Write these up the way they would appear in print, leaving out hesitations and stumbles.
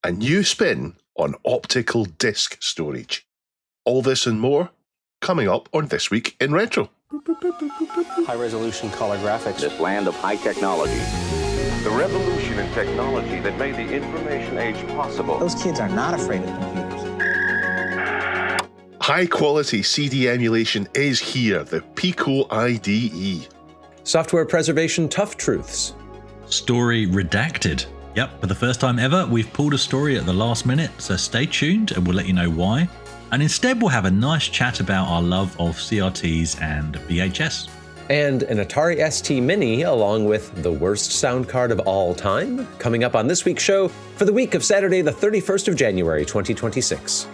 a new spin on optical disc storage. All this and more coming up on This Week in Retro. High-resolution color graphics. This land of high technology. The revolution in technology that made the information age possible. Those kids are not afraid of computers. High-quality CD emulation is here, the PicoIDE. Software preservation tough truths. Story redacted. Yep, for the first time ever, we've pulled a story at the last minute, so stay tuned and we'll let you know why. And instead, we'll have a nice chat about our love of CRTs and VHS. And an Atari ST Mini, along with the worst sound card of all time, coming up on this week's show for the week of Saturday, the 31st of January, 2026.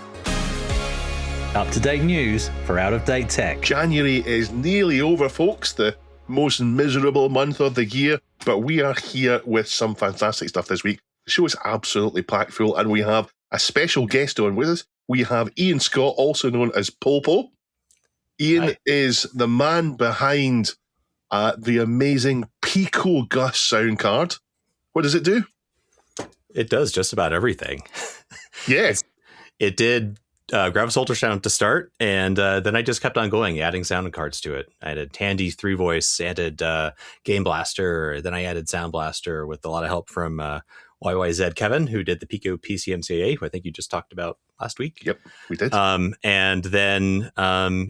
Up-to-date news for out-of-date tech. January is nearly over, folks, the most miserable month of the year, but we are here with some fantastic stuff this week. The show is absolutely packed full, and we have a special guest on with us. We have Ian Scott, also known as Polpo. Ian is the man behind the amazing Pico Gus sound card. What does it do? It does just about everything. Yes. It did Gravis ultrasound to start, and then I just kept on going, adding sound cards to it. I added Tandy 3-voice, added Game Blaster, then I added Sound Blaster with a lot of help from YYZ Kevin, who did the Pico PCMCA, who I think you just talked about last week. Yep, we did. And then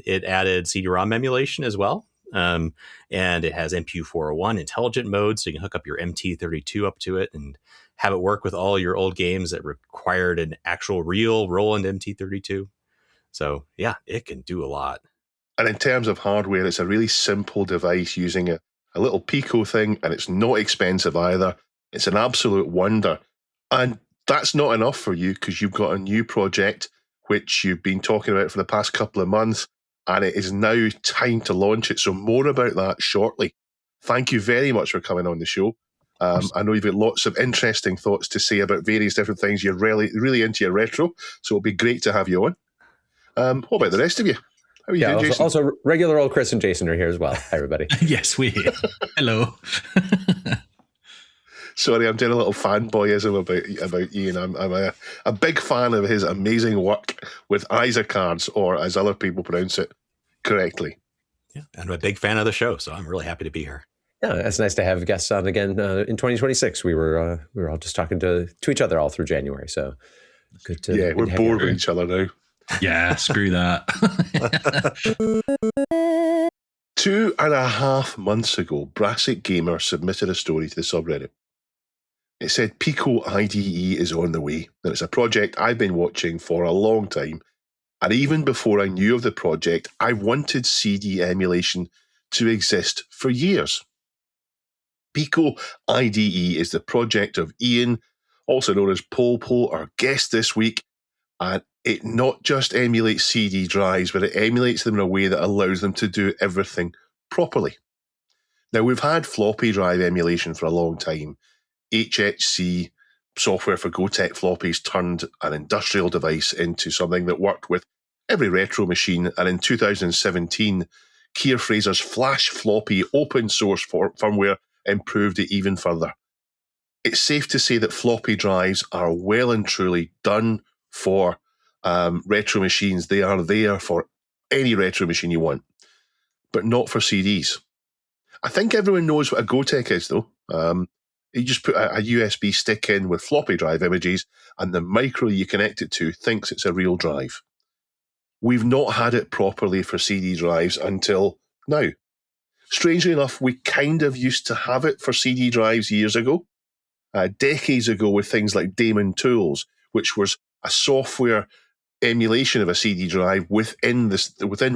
it added CD-ROM emulation as well. And it has MPU401 intelligent mode, so you can hook up your MT32 up to it and have it work with all your old games that required an actual real Roland MT32. So yeah, it can do a lot. And in terms of hardware, it's a really simple device using a little Pico thing, and it's not expensive either. It's an absolute wonder. And that's not enough for you, because you've got a new project which you've been talking about for the past couple of months, and it is now time to launch it. So more about that shortly. Thank you very much for coming on the show. I know you've got lots of interesting thoughts to say about various different things. You're really into your retro, so it'll be great to have you on. What about the rest of you? How are you doing, Jason? Also, regular old Chris and Jason are here as well. Hi, everybody. Yes, we're here. Hello. Sorry, I'm doing a little fanboyism about Ian. I'm a big fan of his amazing work with ISA cards, or as other people pronounce it correctly. Yeah, and I'm a big fan of the show, so I'm really happy to be here. Yeah, it's nice to have guests on again in 2026. We were all just talking to each other all through January, so good to. Yeah, we're bored with each other now. Yeah, screw that. 2.5 months ago, Brassic Gamer submitted a story to the subreddit. It said PicoIDE is on the way, and it's a project I've been watching for a long time. And even before I knew of the project, I wanted CD emulation to exist for years. PicoIDE is the project of Ian, also known as Polpo, our guest this week, and it not just emulates CD drives, but it emulates them in a way that allows them to do everything properly. Now, we've had floppy drive emulation for a long time. HHC software for Gotek floppies turned an industrial device into something that worked with every retro machine, and in 2017, Keir Fraser's Flash Floppy open source firmware improved it even further. It's safe to say that floppy drives are well and truly done for retro machines. They are there for any retro machine you want, but not for CDs. I think everyone knows what a Gotek is, though. You just put a USB stick in with floppy drive images, and the micro you connect it to thinks it's a real drive. We've not had it properly for CD drives until now. Strangely enough, we kind of used to have it for CD drives years ago, decades ago, with things like Daemon Tools, which was a software emulation of a CD drive within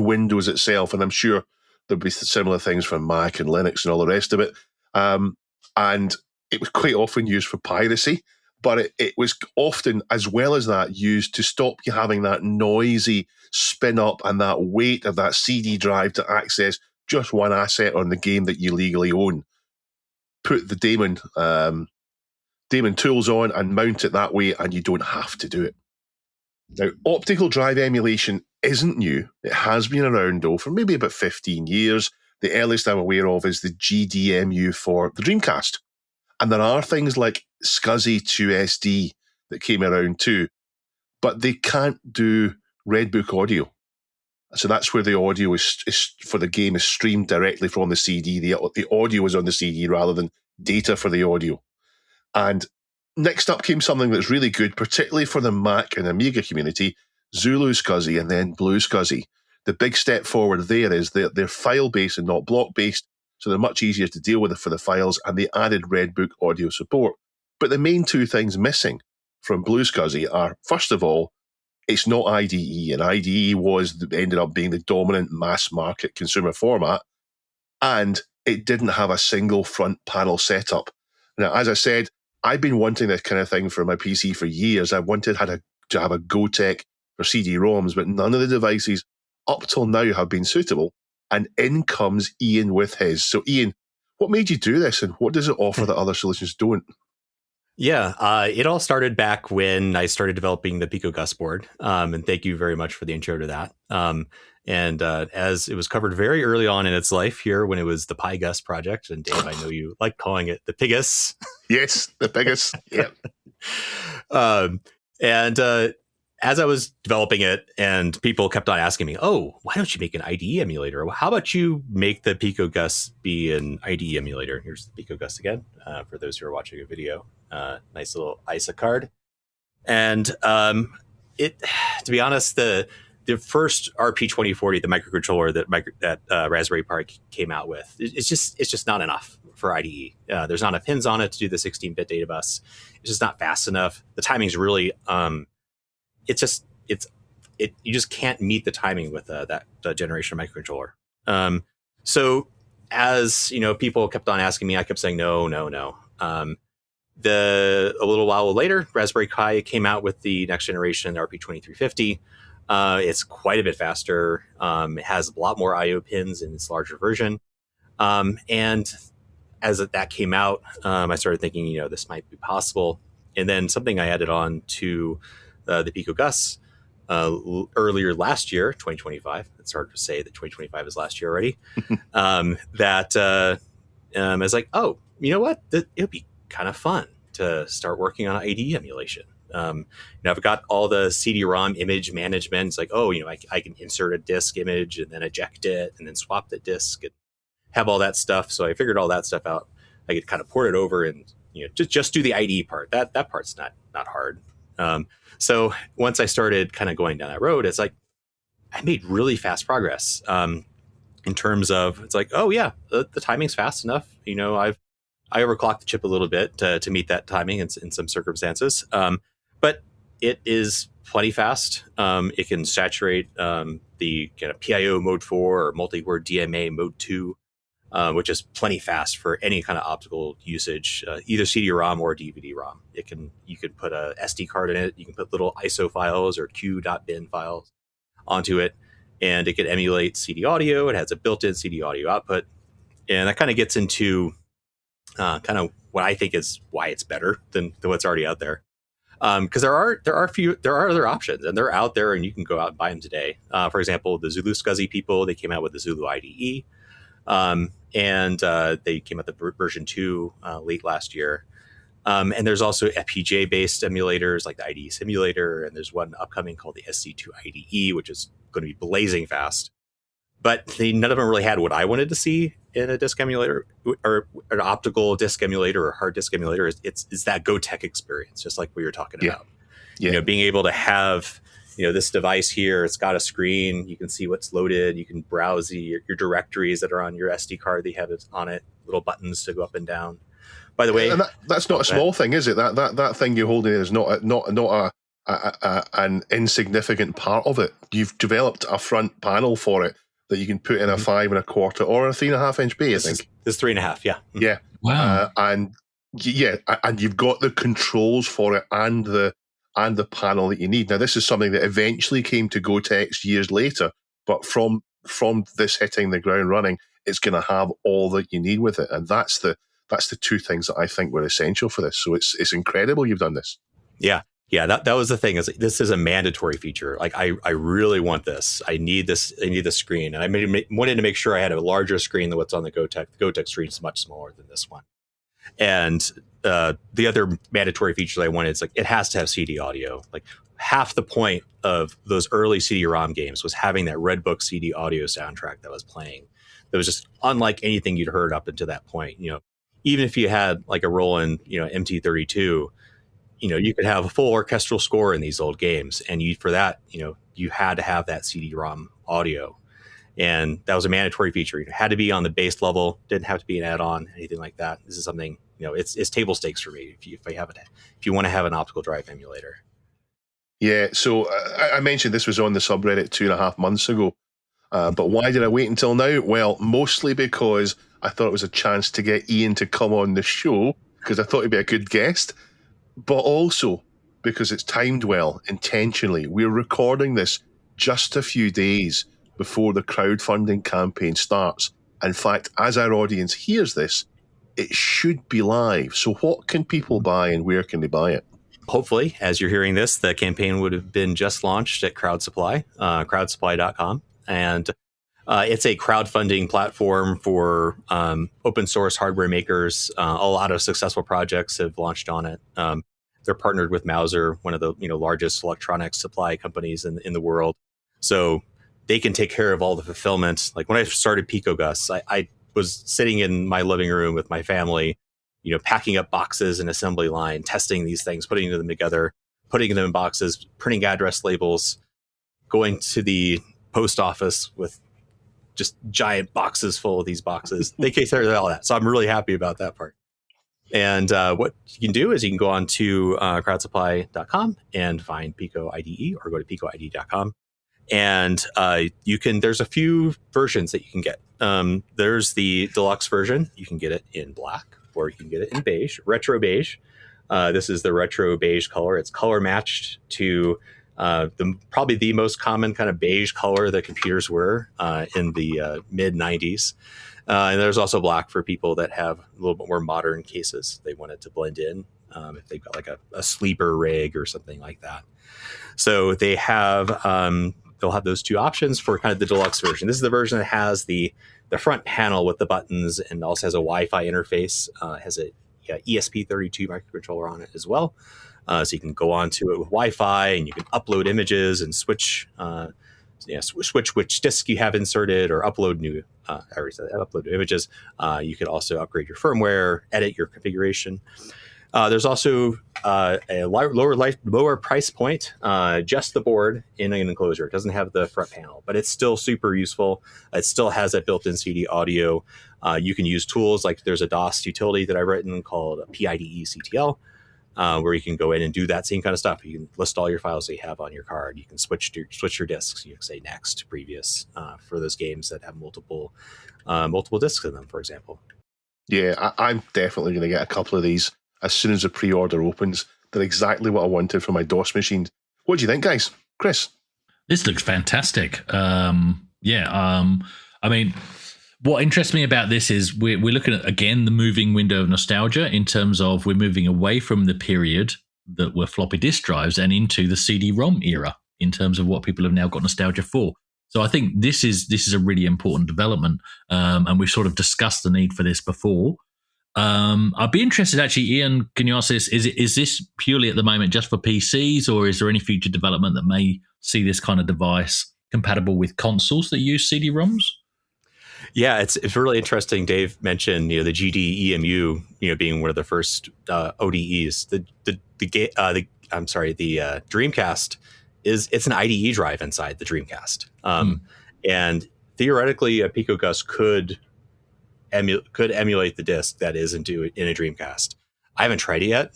Windows itself, and I'm sure there'll be similar things for Mac and Linux and all the rest of it. And it was quite often used for piracy, but it was often, as well as that, used to stop you having that noisy spin up and that weight of that CD drive to access just one asset on the game that you legally own. Put the Daemon Tools on and mount it that way, and you don't have to do it. Now, optical drive emulation isn't new. It has been around, though, for maybe about 15 years. The earliest I'm aware of is the GDEMU for the Dreamcast. And there are things like SCSI 2SD that came around too. But they can't do Redbook audio. So that's where the audio is for the game is streamed directly from the CD. The audio is on the CD rather than data for the audio. And next up came something that's really good, particularly for the Mac and Amiga community, Zulu SCSI and then Blue SCSI. The big step forward there is they're file-based and not block-based, so they're much easier to deal with for the files, and they added Redbook audio support. But the main two things missing from Blue SCSI are, first of all, it's not IDE, and IDE ended up being the dominant mass market consumer format, and it didn't have a single front panel setup. Now, as I said, I've been wanting this kind of thing for my PC for years. I wanted to have a GoTech for CD-ROMs, but none of the devices up till now have been suitable. And in comes Ian with his. So, Ian, what made you do this, and what does it offer that other solutions don't? Yeah, it all started back when I started developing the PicoGus board. And thank you very much for the intro to that. And as it was covered very early on in its life here when it was the PiGus project, and Dave, I know you like calling it the Pigus. Yes, the Pigus. Yeah. And as I was developing it, and people kept on asking me, "Oh, why don't you make an IDE emulator? Well, how about you make the PicoGus be an IDE emulator?" Here's the PicoGus again, for those who are watching a video. Nice little ISA card. And it, to be honest, the first RP2040, the microcontroller that Raspberry Pi came out with, it's just not enough for IDE. There's not enough pins on it to do the 16-bit data bus. It's just not fast enough. The timing's really you just can't meet the timing with that generation of microcontroller. So as you know, people kept on asking me, I kept saying no. A little while later, Raspberry Pi came out with the next generation RP2350. It's quite a bit faster. It has a lot more I/O pins in its larger version. And as that came out, I started thinking, this might be possible. And then something I added on to the PicoGus earlier last year, 2025. It's hard to say that 2025 is last year already. I was like, oh, you know what? It would be kind of fun to start working on IDE emulation. I've got all the CD-ROM image management. It's like, I can insert a disk image and then eject it and then swap the disk and have all that stuff. So I figured all that stuff out. I could kind of port it over and just do the IDE part. That part's not hard. So once I started kind of going down that road, it's like I made really fast progress in terms of it's like, oh yeah, the timing's fast enough. I overclocked the chip a little bit to meet that timing in some circumstances, but it is plenty fast. It can saturate the kind of PIO mode 4 or multi-word DMA mode 2, which is plenty fast for any kind of optical usage, either CD-ROM or DVD-ROM. You can put a SD card in it. You can put little ISO files or q.bin files onto it, and it can emulate CD audio. It has a built-in CD audio output, and that kind of gets into kind of what I think is why it's better than what's already out there. Because there are other options, and they're out there, and you can go out and buy them today. For example, the Zulu SCSI people, they came out with the Zulu IDE, and they came out with version 2 late last year. And there's also FPGA-based emulators like the IDE simulator, and there's one upcoming called the SC2 IDE, which is going to be blazing fast. But none of them really had what I wanted to see in a disk emulator or an optical disk emulator or hard disk emulator. It's that GoTech experience, just like we were talking about. Yeah. Being able to have this device here, it's got a screen, you can see what's loaded, you can browse your directories that are on your SD card, they have it on it, little buttons to go up and down. By the way, and that's not a small thing, is it? That thing you're holding is not an insignificant part of it. You've developed a front panel for it that you can put in a 5 1/4 or a 3.5 inch bay. I think it's 3.5. Yeah. Yeah. Wow. And you've got the controls for it and the panel that you need. Now, this is something that eventually came to GoTex years later, but from this hitting the ground running, it's going to have all that you need with it, and that's the two things that I think were essential for this. So it's incredible you've done this. Yeah. Yeah, that was the thing. Is this is a mandatory feature. Like I really want this. I need this. I need the screen, and I wanted to make sure I had a larger screen than what's on the GoTech. The GoTech screen is much smaller than this one, And the other mandatory feature that I wanted is like it has to have CD audio. Like half the point of those early CD-ROM games was having that Redbook CD audio soundtrack that was playing. That was just unlike anything you'd heard up until that point. Even if you had like a Roland, MT32, you could have a full orchestral score in these old games, and for that, you had to have that CD-ROM audio, and that was a mandatory feature. It had to be on the base level, didn't have to be an add-on, anything like that. This is something, it's table stakes for me if you want to have an optical drive emulator. Yeah, so I mentioned this was on the subreddit 2.5 months ago, but why did I wait until now? Well, mostly because I thought it was a chance to get Ian to come on the show, because I thought he'd be a good guest, but also because it's timed well, intentionally. We're recording this just a few days before the crowdfunding campaign starts. In fact, as our audience hears this, it should be live. So what can people buy and where can they buy it? Hopefully, as you're hearing this, the campaign would have been just launched at CrowdSupply, crowdsupply.com. And it's a crowdfunding platform for open source hardware makers. A lot of successful projects have launched on it. They're partnered with Mouser, one of the largest electronics supply companies in the world. So they can take care of all the fulfillment. Like when I started PicoGus, I was sitting in my living room with my family, packing up boxes and assembly line, testing these things, putting them together, putting them in boxes, printing address labels, going to the post office with just giant boxes full of these boxes. They take care of all that. So I'm really happy about that part. And what you can do is you can go on to crowdsupply.com and find PicoIDE, or go to PicoIDE.com. And there's a few versions that you can get. There's the deluxe version. You can get it in black, or you can get it in beige, retro beige. This is the retro beige color. It's color matched to probably the most common kind of beige color that computers were in the mid 90s. And there's also black for people that have a little bit more modern cases. They want it to blend in if they've got like a sleeper rig or something like that. So they'll have those two options for kind of the deluxe version. This is the version that has the front panel with the buttons and also has a Wi-Fi interface. Has a ESP32 microcontroller on it as well. So you can go onto it with Wi-Fi, and you can upload images and switch which disk you have inserted, or upload new images. You can also upgrade your firmware, edit your configuration. There's also a lower price point, just the board in an enclosure. It doesn't have the front panel, but it's still super useful. It still has that built-in CD audio. You can use tools like there's a DOS utility that I've written called PiDE CTL, where you can go in and do that same kind of stuff. You can list all your files that you have on your card. You can switch your disks. You can say next, previous, for those games that have multiple disks in them, for example. Yeah, I'm definitely going to get a couple of these as soon as the pre-order opens. They're exactly what I wanted for my DOS machine. What do you think, guys? Chris? This looks fantastic. I mean, what interests me about this is we're looking at, again, the moving window of nostalgia, in terms of we're moving away from the period that were floppy disk drives and into the CD-ROM era, in terms of what people have now got nostalgia for. So I think this is a really important development, and we've sort of discussed the need for this before. I'd be interested, actually, Ian, can you ask this? Is this purely at the moment just for PCs, or is there any future development that may see this kind of device compatible with consoles that use CD-ROMs? Yeah, it's really interesting. Dave mentioned the GD EMU being one of the first ODEs. The Dreamcast it's an IDE drive inside the Dreamcast, and theoretically a PicoGus could emulate the disk that is in a Dreamcast. I haven't tried it yet.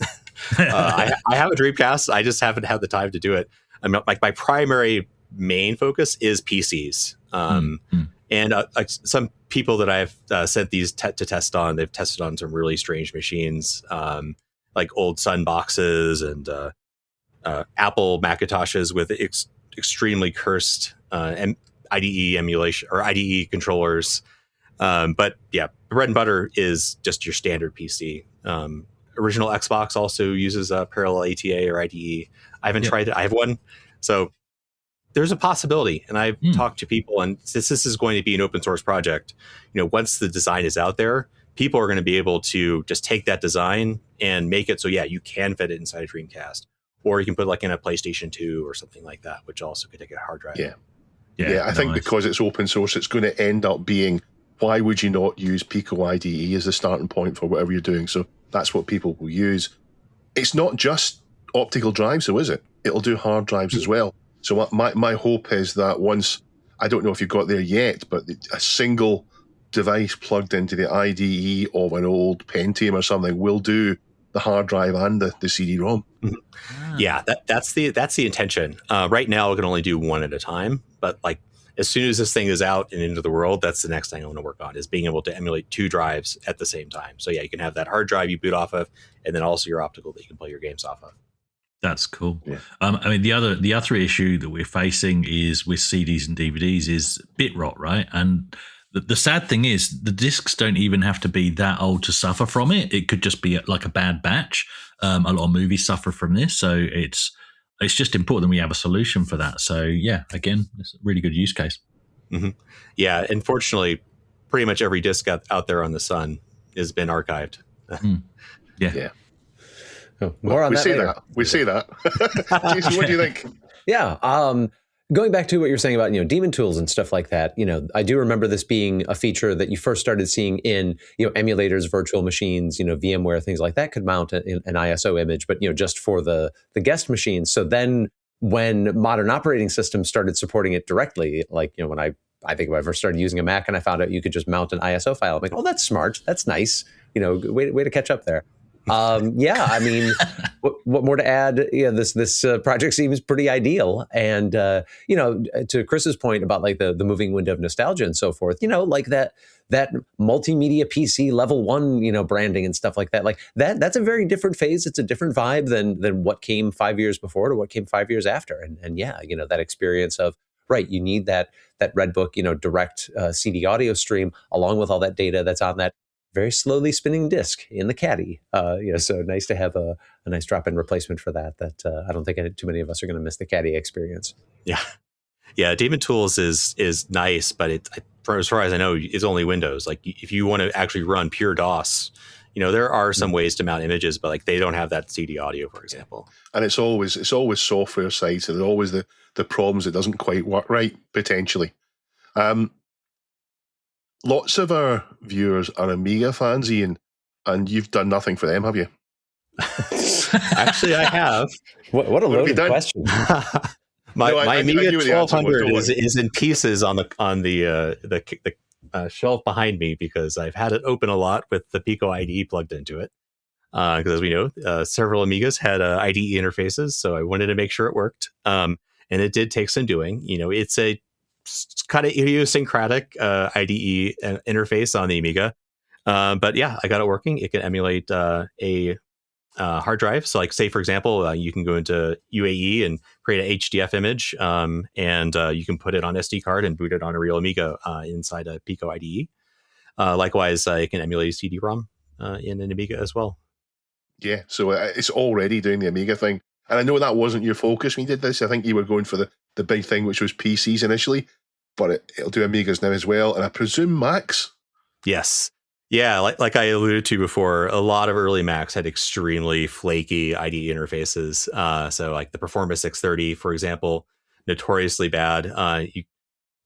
I have a Dreamcast. I just haven't had the time to do it. I'm not, like, my primary main focus is PCs. And like some people that I've sent these to test on, they've tested on some really strange machines, like old Sun boxes and Apple Macintoshes with extremely cursed IDE emulation or IDE controllers. But yeah, bread and butter is just your standard PC. Original Xbox also uses a parallel ATA or IDE. I haven't tried it. I have one. So there's a possibility. And I've talked to people, and since this is going to be an open source project, once the design is out there, people are going to be able to just take that design and make it so, yeah, you can fit it inside a Dreamcast, or you can put like in a PlayStation 2 or something like that, which also could take a hard drive. Yeah, I think because it's open source, it's going to end up being, why would you not use PicoIDE as the starting point for whatever you're doing? So that's what people will use. It's not just optical drives, though, is it? It'll do hard drives as well. So my hope is that once, I don't know if you've got there yet, but a single device plugged into the IDE of an old Pentium or something will do the hard drive and the CD-ROM. Yeah, that's the intention. Right now, it can only do one at a time, but like as soon as this thing is out and into the world, that's the next thing I want to work on, is being able to emulate 2 drives at the same time. So yeah, you can have that hard drive you boot off of, and then also your optical that you can play your games off of. That's cool. Yeah. I mean, the other issue that we're facing is with CDs and DVDs is bit rot, right? And the sad thing is the discs don't even have to be that old to suffer from it. It could just be like a bad batch. A lot of movies suffer from this, so it's just important that we have a solution for that. So yeah, again, it's a really good use case. Mm-hmm. Yeah, unfortunately, pretty much every disc out there on the sun has been archived. Yeah. Oh, more on we that say later. that. We say that. Jason, what do you think? Yeah. Going back to what you're saying about, daemon tools and stuff like that, I do remember this being a feature that you first started seeing in, emulators, virtual machines, VMware, things like that could mount an ISO image, but, just for the guest machines. So then when modern operating systems started supporting it directly, like, when I think when I first started using a Mac and I found out you could just mount an ISO file, I'm like, oh, that's smart. That's nice. Way to catch up there. Yeah, I mean, what more to add? This project seems pretty ideal. And, to Chris's point about like the moving window of nostalgia and so forth, like that multimedia PC level 1, branding and stuff like that, like that's a very different phase. It's a different vibe than what came 5 years before to what came 5 years after. And yeah, that experience of, right, you need that Redbook, direct CD audio stream along with all that data that's on that very slowly spinning disc in the caddy. So nice to have a nice drop-in replacement for that I don't think too many of us are going to miss the caddy experience. Yeah, Daemon Tools is nice, but as far as I know, it's only Windows. Like if you want to actually run pure DOS, there are some ways to mount images, but like they don't have that CD audio, for example. And it's always software side, so there's always the problems. It doesn't quite work right, potentially. Lots of our viewers are Amiga fans, Ian, and you've done nothing for them, have you? Actually, I have. What a loaded question. My I knew Amiga what the answer 1200 was, is in pieces on the shelf behind me because I've had it open a lot with the PicoIDE plugged into it. Because as we know, several Amigas had IDE interfaces, so I wanted to make sure it worked. And it did take some doing. It's a kind of idiosyncratic IDE interface on the Amiga. But yeah, I got it working. It can emulate a hard drive. So like say, for example, you can go into UAE and create an HDF image and you can put it on SD card and boot it on a real Amiga inside a PicoIDE. Likewise, it can emulate a CD-ROM in an Amiga as well. Yeah, so it's already doing the Amiga thing. And I know that wasn't your focus when you did this. I think you were going for the big thing, which was PCs initially, but it'll do Amigas now as well. And I presume Macs? Yes. Yeah, like I alluded to before, a lot of early Macs had extremely flaky IDE interfaces. So like the Performance 630, for example, notoriously bad.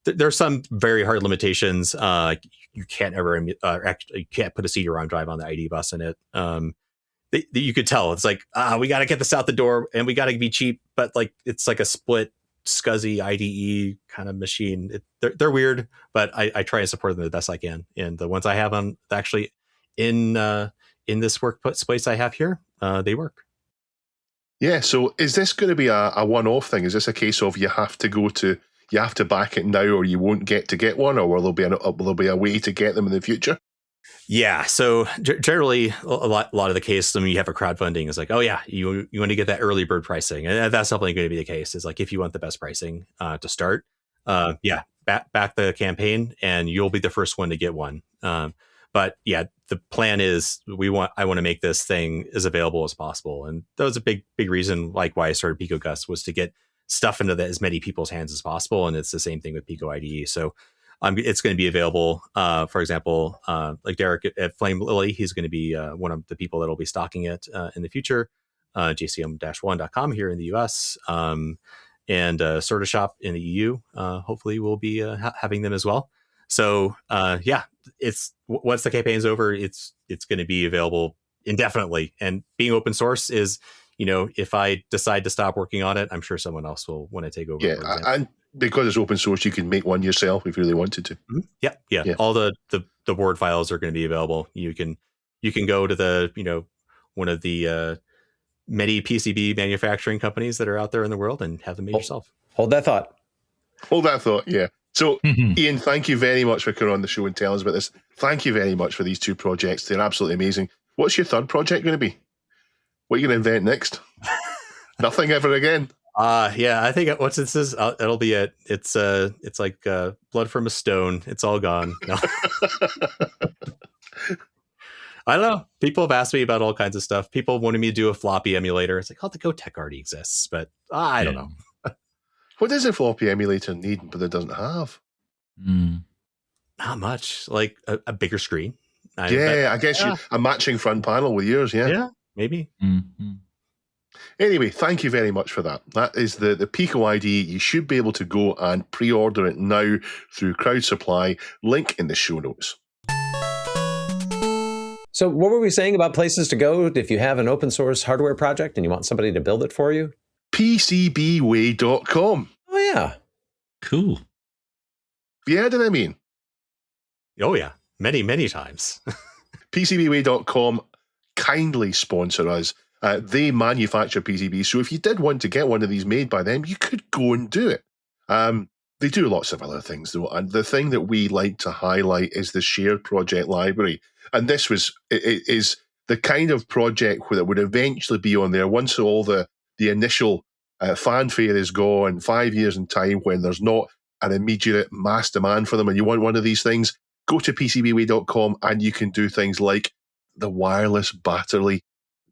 There's some very hard limitations. You can't ever you can't put a CD-ROM drive on the IDE bus in it. You could tell it's like we got to get this out the door and we got to be cheap, but like it's like a split SCSI IDE kind of machine. They're weird, but I try and support them the best I can. And the ones I have on actually in this workspace I have here, they work. Yeah. So is this going to be a one-off thing? Is this a case of you have to back it now or you won't get one, or will there be a way to get them in the future? Yeah, so generally, a lot of the case when you have a crowdfunding is like, oh yeah, you want to get that early bird pricing, and that's definitely going to be the case. Is like if you want the best pricing to start, back the campaign, and you'll be the first one to get one. But yeah, the plan is I want to make this thing as available as possible, and that was a big reason, like why I started PicoGus, was to get stuff into as many people's hands as possible, and it's the same thing with PicoIDE. So it's going to be available. For example, like Derek at Flame Lily, he's going to be one of the people that will be stocking it in the future. JCM-1.com here in the US, and Sorta Shop in the EU. Hopefully, we'll be having them as well. So it's once the campaign's over, it's going to be available indefinitely. And being open source is, if I decide to stop working on it, I'm sure someone else will want to take over. Yeah, and because it's open source, you can make one yourself if you really wanted to. Mm-hmm. Yeah. All the Word files are going to be available. You can go to the one of the many PCB manufacturing companies that are out there in the world and have them made yourself. Hold that thought. Yeah. So, Ian, thank you very much for coming on the show and telling us about this. Thank you very much for these two projects. They're absolutely amazing. What's your third project going to be? What are you going to invent next? Nothing ever again? I think once this is, it'll be it. It's like blood from a stone. It's all gone. No. I don't know. People have asked me about all kinds of stuff. People wanted me to do a floppy emulator. It's like, the GoTech already exists, but I don't know. What does a floppy emulator need, but it doesn't have? Not much. Like a bigger screen. I guess a matching front panel with yours. Yeah, maybe. Mm-hmm. Anyway, thank you very much for that. That is the PicoIDE. You should be able to go and pre-order it now through Crowd Supply. Link in the show notes. So what were we saying about places to go if you have an open source hardware project and you want somebody to build it for you? PCBWay.com. Oh, yeah. Cool. Have you heard of them, Ian? Oh, yeah. Many, many times. PCBWay.com kindly sponsor us. They manufacture PCBs, so if you did want to get one of these made by them, you could go and do it. They do lots of other things, though, and the thing that we like to highlight is the shared project library. And this is the kind of project that would eventually be on there once all the initial fanfare is gone, 5 years in time, when there's not an immediate mass demand for them and you want one of these things. Go to PCBWay.com and you can do things like the wireless battery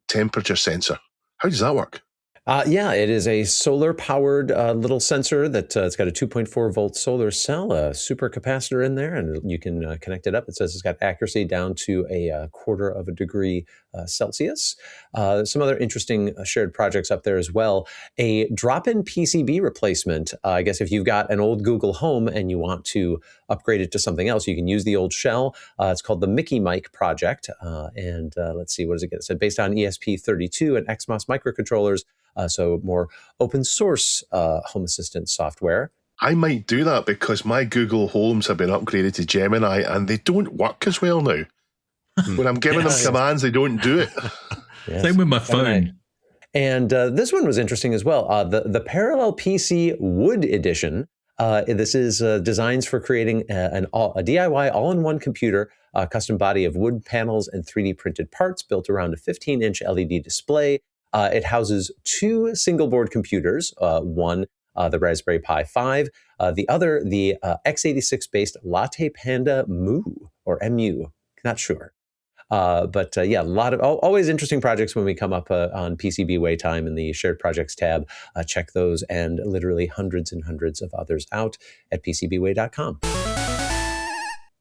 temperature sensor. How does that work? It is a solar-powered little sensor that it's got a 2.4 volt solar cell, a supercapacitor in there, and you can connect it up. It says it's got accuracy down to a quarter of a degree Celsius. Some other interesting shared projects up there as well. A drop-in PCB replacement. I guess if you've got an old Google Home and you want to upgrade it to something else, you can use the old shell. It's called the Mickey Mic project. Let's see, what does it get? It said based on ESP32 and XMOS microcontrollers. So more open source Home Assistant software. I might do that because my Google Homes have been upgraded to Gemini and they don't work as well now. When I'm giving them commands, they don't do it. Yes. Same with my phone. And this one was interesting as well. The Parallel PC Wood Edition. This is designs for creating a DIY all-in-one computer, custom body of wood panels and 3D printed parts built around a 15-inch LED display. It houses two single-board computers, one the Raspberry Pi 5, the other the x86-based Latte Panda Mu, or MU, not sure. A lot of always interesting projects when we come up on PCBWay time in the Shared Projects tab. Check those and literally hundreds and hundreds of others out at PCBWay.com.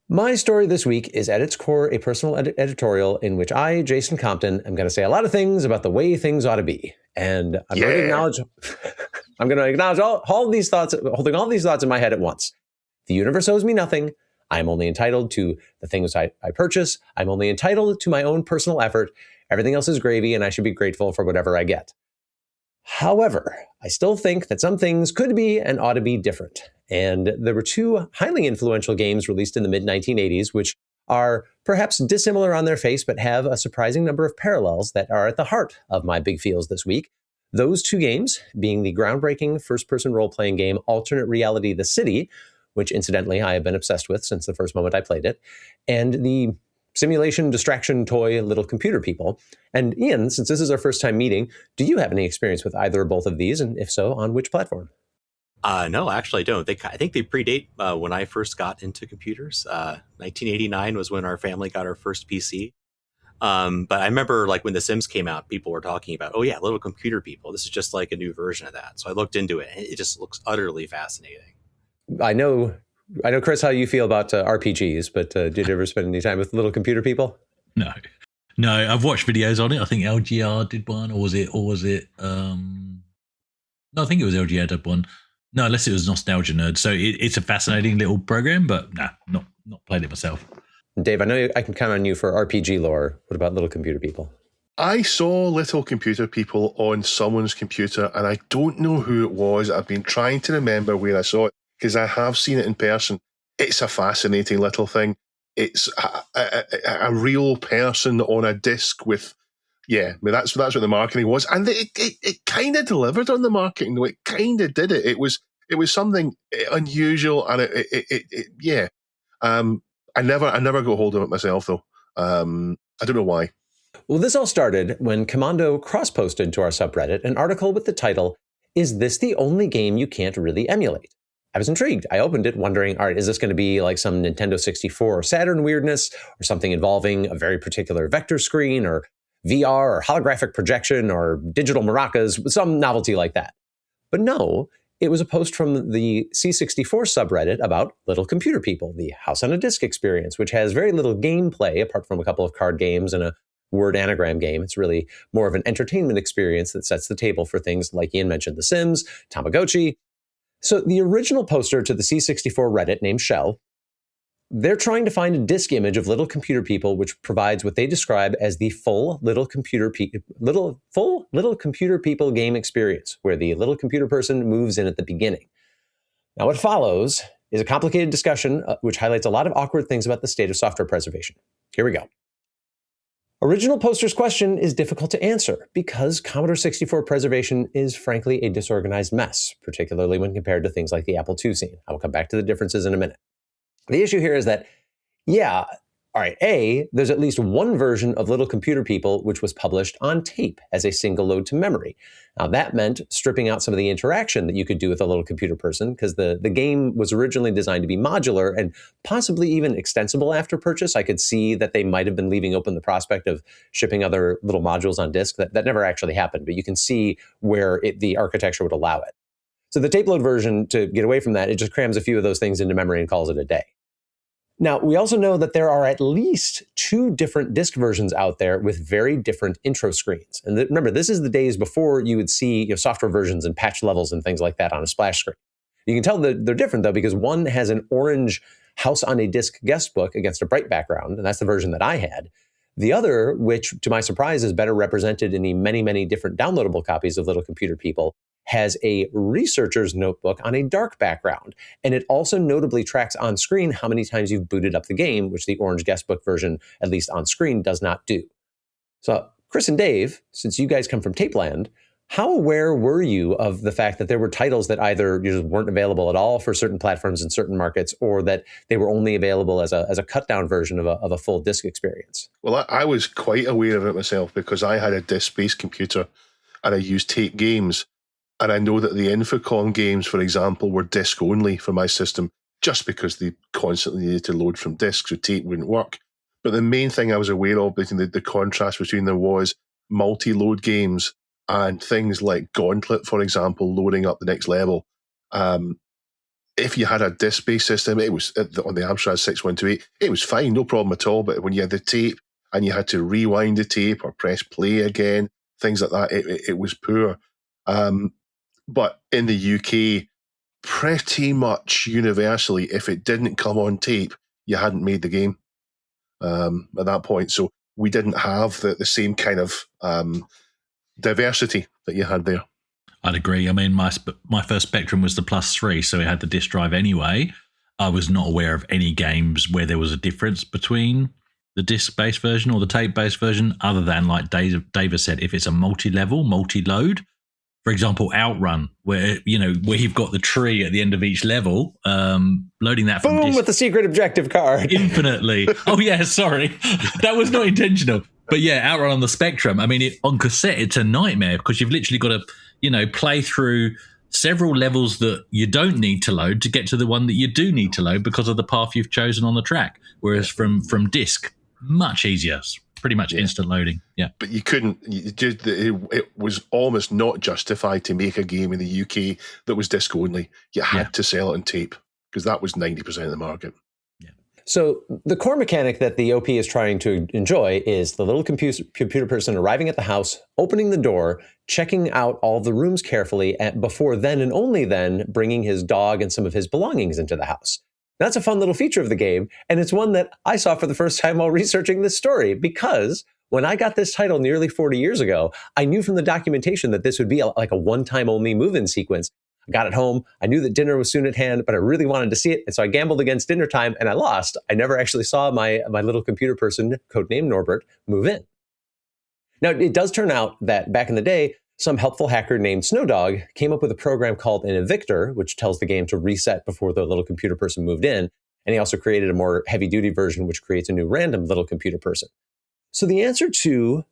My story this week is at its core a personal editorial in which I, Jason Compton, am going to say a lot of things about the way things ought to be. And I'm going to acknowledge all of these thoughts, holding all these thoughts in my head at once. The universe owes me nothing. I'm only entitled to the things I purchase. I'm only entitled to my own personal effort. Everything else is gravy, and I should be grateful for whatever I get. However, I still think that some things could be and ought to be different. And there were two highly influential games released in the mid-1980s, which are perhaps dissimilar on their face, but have a surprising number of parallels that are at the heart of my big feels this week. Those two games being the groundbreaking first-person role-playing game Alternate Reality: The City, which incidentally I have been obsessed with since the first moment I played it, and the simulation distraction toy Little Computer People. And Ian, since this is our first time meeting, do you have any experience with either or both of these? And if so, on which platform? No, actually I don't. I think they predate when I first got into computers. 1989 was when our family got our first PC. But I remember like when The Sims came out, people were talking about, oh yeah, Little Computer People. This is just like a new version of that. So I looked into it and it just looks utterly fascinating. I know I know, Chris, how you feel about RPGs, but did you ever spend any time with little computer people? No, I've watched videos on it. I think LGR did one, or was it? No, I think it was LGR did one. No, unless it was Nostalgia Nerd. So it's a fascinating little program, but not played it myself. Dave, I know I can count on you for RPG lore. What about little computer people? I saw little computer people on someone's computer, and I don't know who it was. I've been trying to remember where I saw it, because I have seen it in person. It's a fascinating little thing. It's a real person on a disc with, that's what the marketing was. And it kind of delivered on the marketing, though. It kind of did it. It was something unusual, and I never got hold of it myself, though. I don't know why. Well, this all started when Commando cross-posted to our subreddit an article with the title, "Is this the only game you can't really emulate?" I was intrigued. I opened it wondering, all right, is this going to be like some Nintendo 64 or Saturn weirdness, or something involving a very particular vector screen, or VR, or holographic projection, or digital maracas, some novelty like that? But no, it was a post from the C64 subreddit about little computer people, the House on a Disk experience, which has very little gameplay apart from a couple of card games and a word anagram game. It's really more of an entertainment experience that sets the table for things like Ian mentioned, The Sims, Tamagotchi. So the original poster to the C64 Reddit, named Shell, they're trying to find a disk image of little computer people, which provides what they describe as the full little computer people game experience, where the little computer person moves in at the beginning. Now, what follows is a complicated discussion which highlights a lot of awkward things about the state of software preservation. Here we go. Original poster's question is difficult to answer because Commodore 64 preservation is frankly a disorganized mess, particularly when compared to things like the Apple II scene. I will come back to the differences in a minute. The issue here is that, there's at least one version of Little Computer People which was published on tape as a single load to memory. Now that meant stripping out some of the interaction that you could do with a little computer person, because the game was originally designed to be modular and possibly even extensible after purchase. I could see that they might have been leaving open the prospect of shipping other little modules on disk. That never actually happened, but you can see where the architecture would allow it. So the tape load version, to get away from that, it just crams a few of those things into memory and calls it a day. Now, we also know that there are at least 2 different disk versions out there with very different intro screens. And remember, this is the days before you would see software versions and patch levels and things like that on a splash screen. You can tell that they're different, though, because one has an orange House on a Disk guest book against a bright background, and that's the version that I had. The other, which to my surprise is better represented in the many, many different downloadable copies of Little Computer People, has a researcher's notebook on a dark background. And it also notably tracks on screen how many times you've booted up the game, which the orange guestbook version, at least on screen, does not do. So Chris and Dave, since you guys come from Tapeland, how aware were you of the fact that there were titles that either just weren't available at all for certain platforms in certain markets, or that they were only available as a cut-down version of a full disk experience? Well, I was quite aware of it myself because I had a disk-based computer and I used tape games. And I know that the Infocom games, for example, were disc only for my system, just because they constantly needed to load from discs, so tape wouldn't work. But the main thing I was aware of between the contrast between them was multi-load games and things like Gauntlet, for example, loading up the next level. If you had a disc-based system, it was on the Amstrad 6128, it was fine, no problem at all. But when you had the tape and you had to rewind the tape or press play again, things like that, it was poor. But in the UK, pretty much universally, if it didn't come on tape, you hadn't made the game at that point. So we didn't have the same kind of diversity that you had there. I'd agree. I mean, my first Spectrum was the +3, so it had the disk drive anyway. I was not aware of any games where there was a difference between the disc-based version or the tape-based version, other than, like Dave said, if it's a multi-level, multi-load. For example, Outrun, where you've got the tree at the end of each level, loading that from Boom, with the secret objective card. Infinitely. Oh, yeah, sorry. That was not intentional. But yeah, Outrun on the Spectrum, I mean, on cassette, it's a nightmare because you've literally got to, play through several levels that you don't need to load to get to the one that you do need to load because of the path you've chosen on the track. Whereas from disc, much easier. Pretty much instant loading, yeah. But you couldn't. It was almost not justified to make a game in the UK that was disc only. You had to sell it on tape. because that was 90% of the market. So the core mechanic that the OP is trying to enjoy is the little computer person arriving at the house, opening the door, checking out all the rooms carefully, and before then and only then bringing his dog and some of his belongings into the house. That's a fun little feature of the game, and it's one that I saw for the first time while researching this story, because when I got this title nearly 40 years ago, I knew from the documentation that this would be like a one-time only move-in sequence. I got it home. I knew that dinner was soon at hand, but I really wanted to see it. And so I gambled against dinner time and I lost. I never actually saw my little computer person, codenamed Norbert, move in. Now, it does turn out that back in the day, some helpful hacker named Snowdog came up with a program called an evictor, which tells the game to reset before the little computer person moved in. And he also created a more heavy-duty version, which creates a new random little computer person. So the answer to,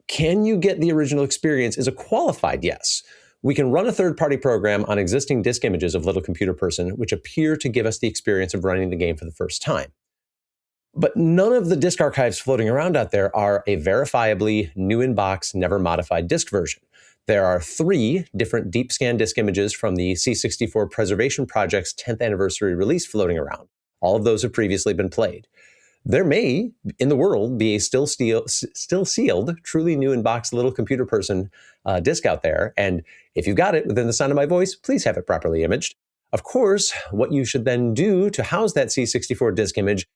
can you get the original experience, is a qualified yes. We can run a third-party program on existing disk images of Little Computer Person, which appear to give us the experience of running the game for the first time. But none of the disk archives floating around out there are a verifiably new in-box, never modified disk version. There are 3 different deep scan disk images from the C64 Preservation Project's 10th anniversary release floating around. All of those have previously been played. There may, in the world, be a still sealed, truly new in-box Little Computer Person disc out there, and if you've got it within the sound of my voice, please have it properly imaged. Of course, what you should then do to house that C64 disk image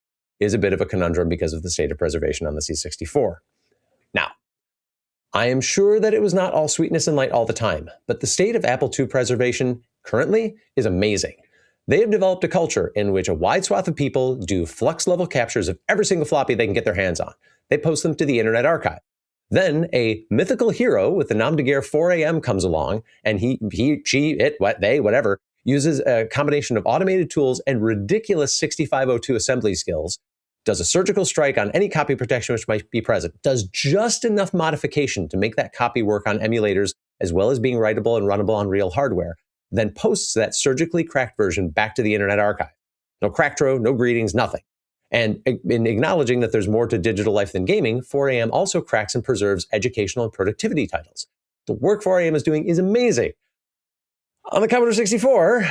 is a bit of a conundrum because of the state of preservation on the C64. Now, I am sure that it was not all sweetness and light all the time, but the state of Apple II preservation currently is amazing. They have developed a culture in which a wide swath of people do flux-level captures of every single floppy they can get their hands on. They post them to the Internet Archive. Then a mythical hero with the nom de guerre 4am comes along, and whatever, uses a combination of automated tools and ridiculous 6502 assembly skills, does a surgical strike on any copy protection which might be present, does just enough modification to make that copy work on emulators as well as being writable and runnable on real hardware, then posts that surgically cracked version back to the Internet Archive. No cracktro, no greetings, nothing. And in acknowledging that there's more to digital life than gaming, 4am also cracks and preserves educational and productivity titles. The work 4am is doing is amazing. On the Commodore 64,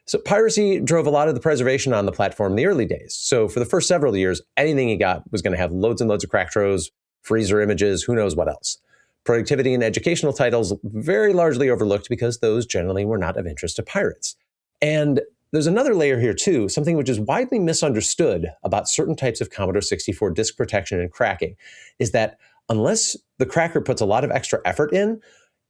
so piracy drove a lot of the preservation on the platform in the early days. So for the first several years, anything you got was going to have loads and loads of cracktros, freezer images, who knows what else. Productivity and educational titles very largely overlooked because those generally were not of interest to pirates. And there's another layer here too, something which is widely misunderstood about certain types of Commodore 64 disk protection and cracking, is that unless the cracker puts a lot of extra effort in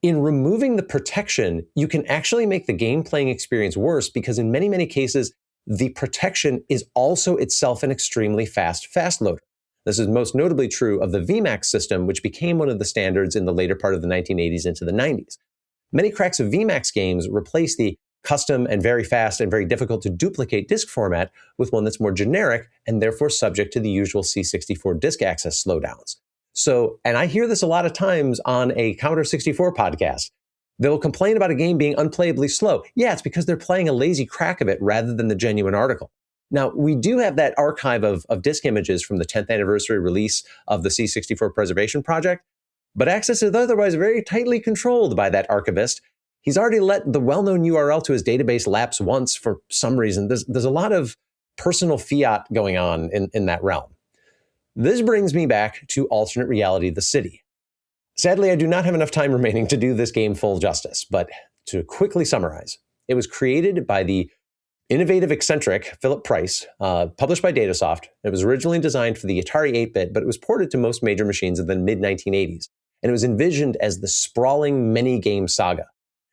removing the protection, you can actually make the game playing experience worse because in many, many cases, the protection is also itself an extremely fast loader. This is most notably true of the VMAX system, which became one of the standards in the later part of the 1980s into the 90s. Many cracks of VMAX games replace the custom and very fast and very difficult to duplicate disk format with one that's more generic and therefore subject to the usual C64 disk access slowdowns. So, and I hear this a lot of times on a Commodore 64 podcast. They'll complain about a game being unplayably slow. Yeah, it's because they're playing a lazy crack of it rather than the genuine article. Now, we do have that archive of disk images from the 10th anniversary release of the C64 Preservation Project, but access is otherwise very tightly controlled by that archivist. He's already let the well-known URL to his database lapse once for some reason. There's a lot of personal fiat going on in that realm. This brings me back to Alternate Reality: The City. Sadly, I do not have enough time remaining to do this game full justice, but to quickly summarize, it was created by the innovative eccentric Philip Price, published by Datasoft. It was originally designed for the Atari 8-bit, but it was ported to most major machines in the mid-1980s, and it was envisioned as the sprawling mini-game saga.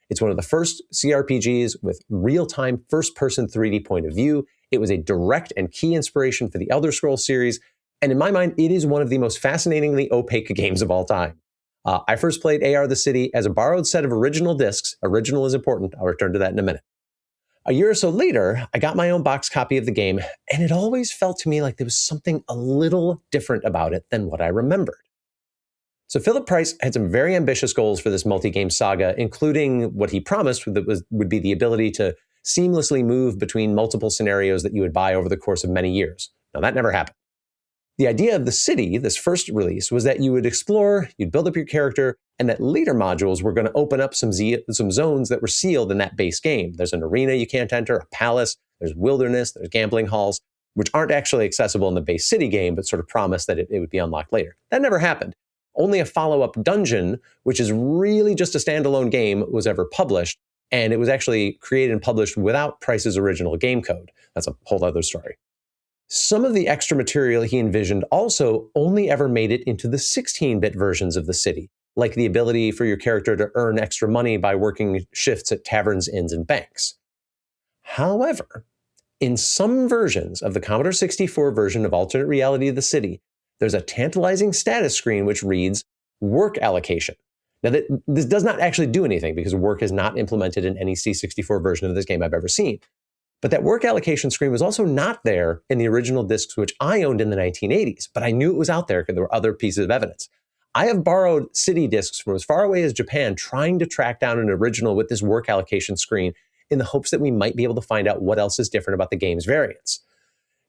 It's one of the first CRPGs with real-time first-person 3D point of view. It was a direct and key inspiration for the Elder Scrolls series, and in my mind, it is one of the most fascinatingly opaque games of all time. I first played AR The City as a borrowed set of original discs. Original is important. I'll return to that in a minute. A year or so later, I got my own box copy of the game, and it always felt to me like there was something a little different about it than what I remembered. So Philip Price had some very ambitious goals for this multi-game saga, including what he promised would be the ability to seamlessly move between multiple scenarios that you would buy over the course of many years. Now, that never happened. The idea of the city, this first release, was that you would explore, you'd build up your character, and that later modules were going to open up some zones that were sealed in that base game. There's an arena you can't enter, a palace, there's wilderness, there's gambling halls, which aren't actually accessible in the base city game, but sort of promised that it would be unlocked later. That never happened. Only a follow-up dungeon, which is really just a standalone game, was ever published, and it was actually created and published without Price's original game code. That's a whole other story. Some of the extra material he envisioned also only ever made it into the 16-bit versions of the city, like the ability for your character to earn extra money by working shifts at taverns, inns, and banks. However, in some versions of the Commodore 64 version of Alternate Reality of the City, there's a tantalizing status screen which reads, work allocation. Now, this does not actually do anything because work is not implemented in any C64 version of this game I've ever seen. But that work allocation screen was also not there in the original discs, which I owned in the 1980s, but I knew it was out there because there were other pieces of evidence. I have borrowed city discs from as far away as Japan, trying to track down an original with this work allocation screen in the hopes that we might be able to find out what else is different about the game's variants.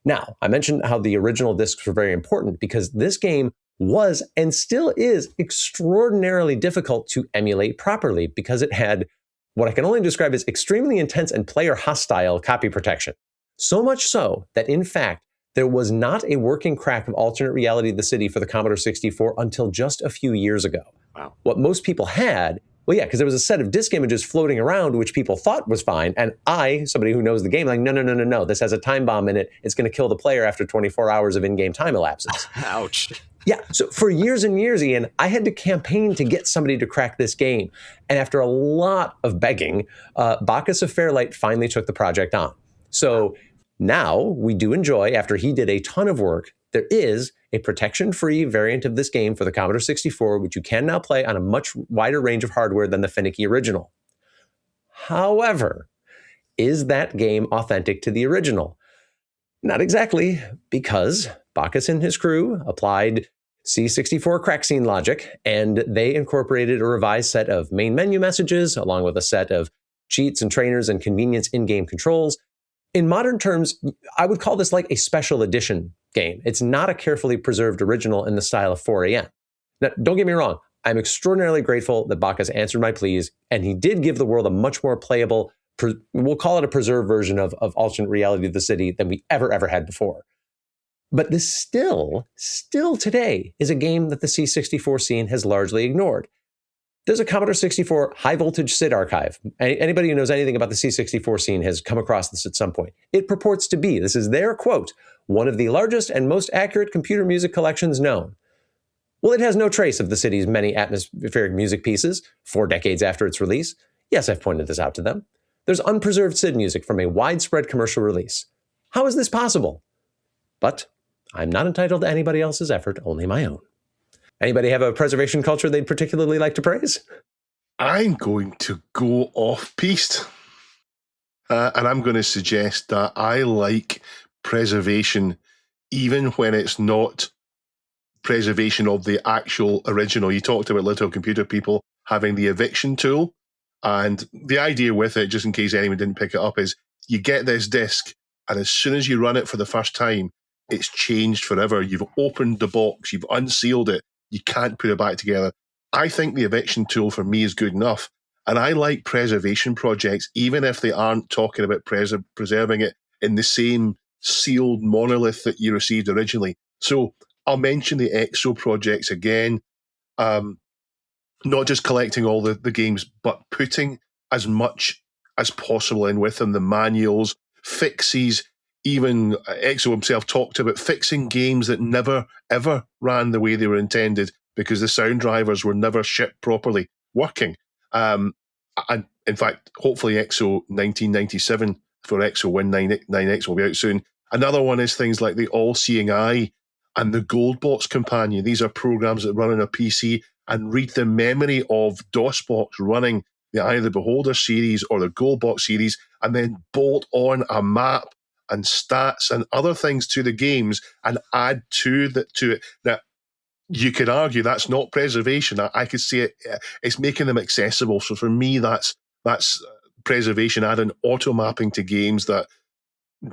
Now, I mentioned how the original discs were very important because this game was and still is extraordinarily difficult to emulate properly because it had what I can only describe as extremely intense and player-hostile copy protection. So much so that, in fact, there was not a working crack of Alternate Reality of the City for the Commodore 64 until just a few years ago. Wow. What most people had, well, yeah, because there was a set of disk images floating around which people thought was fine, and I, somebody who knows the game, like, no, this has a time bomb in it. It's going to kill the player after 24 hours of in-game time elapses. Ouch. Yeah, so for years and years, Ian, I had to campaign to get somebody to crack this game. And after a lot of begging, Bacchus of Fairlight finally took the project on. So now we do enjoy, after he did a ton of work, there is a protection-free variant of this game for the Commodore 64, which you can now play on a much wider range of hardware than the finicky original. However, is that game authentic to the original? Not exactly, because Bacchus and his crew applied C64 crack scene logic, and they incorporated a revised set of main menu messages, along with a set of cheats and trainers and convenience in-game controls. In modern terms, I would call this like a special edition game. It's not a carefully preserved original in the style of 4AM. Now, don't get me wrong. I'm extraordinarily grateful that Bacchus answered my pleas, and he did give the world a much more playable, we'll call it a preserved version of Alternate Reality of the City than we ever had before. But this still today is a game that the C64 scene has largely ignored. There's a Commodore 64 high-voltage SID archive. Anybody who knows anything about the C64 scene has come across this at some point. It purports to be, this is their quote, one of the largest and most accurate computer music collections known. Well, it has no trace of the city's many atmospheric music pieces 4 decades after its release. Yes, I've pointed this out to them. There's unpreserved SID music from a widespread commercial release. How is this possible? But I'm not entitled to anybody else's effort, only my own. Anybody have a preservation culture they'd particularly like to praise? I'm going to go off-piste. And I'm going to suggest that I like preservation even when it's not preservation of the actual original. You talked about Little Computer People having the eviction tool. And the idea with it, just in case anyone didn't pick it up, is you get this disc, and as soon as you run it for the first time, it's changed forever. You've opened the box, you've unsealed it, you can't put it back together. I think the eviction tool for me is good enough. And I like preservation projects, even if they aren't talking about preserving it in the same sealed monolith that you received originally. So I'll mention the EXO projects again. Not just collecting all the games, but putting as much as possible in with them, the manuals, fixes. Even EXO himself talked about fixing games that never, ever ran the way they were intended because the sound drivers were never shipped properly working. And in fact, hopefully EXO 1997 for EXO 199X will be out soon. Another one is things like the All-Seeing Eye and the Goldbox Companion. These are programs that run on a PC and read the memory of DOSBox running the Eye of the Beholder series or the Goldbox series and then bolt on a map and stats and other things to the games and add to it. Now, you could argue that's not preservation. I could say it's making them accessible. So for me, that's preservation, adding auto mapping to games that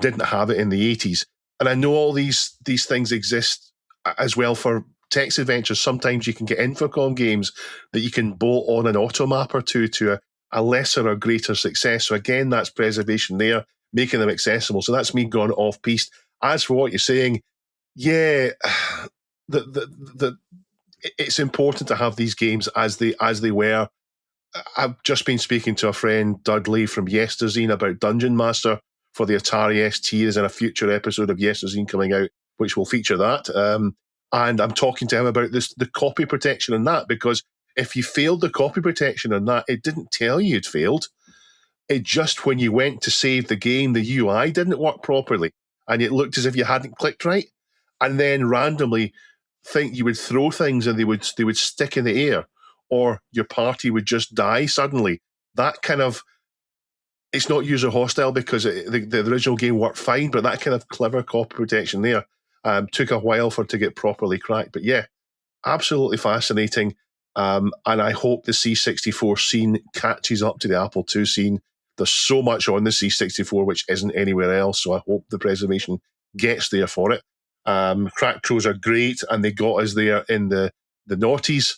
didn't have it in the 80s. And I know all these things exist as well for text adventures. Sometimes you can get Infocom games that you can bolt on an automap or two to a lesser or greater success. So again, that's preservation there, making them accessible. So that's me gone off piste. As for what you're saying, yeah, it's important to have these games as they were. I've just been speaking to a friend, Dudley from Yesterzine, about Dungeon Master for the Atari ST. There's in a future episode of Yesterzine coming out, which will feature that. And I'm talking to him about the copy protection on that, because if you failed the copy protection on that, it didn't tell you you'd failed. It just, when you went to save the game, the UI didn't work properly, and it looked as if you hadn't clicked right. And then randomly think you would throw things and they would stick in the air, or your party would just die suddenly. That kind of, it's not user hostile because the original game worked fine, but that kind of clever copy protection there took a while for it to get properly cracked. But yeah, absolutely fascinating. And I hope the C64 scene catches up to the Apple II scene. There's so much on the C64 which isn't anywhere else, so I hope the preservation gets there for it. Crack Crows are great, and they got us there in the noughties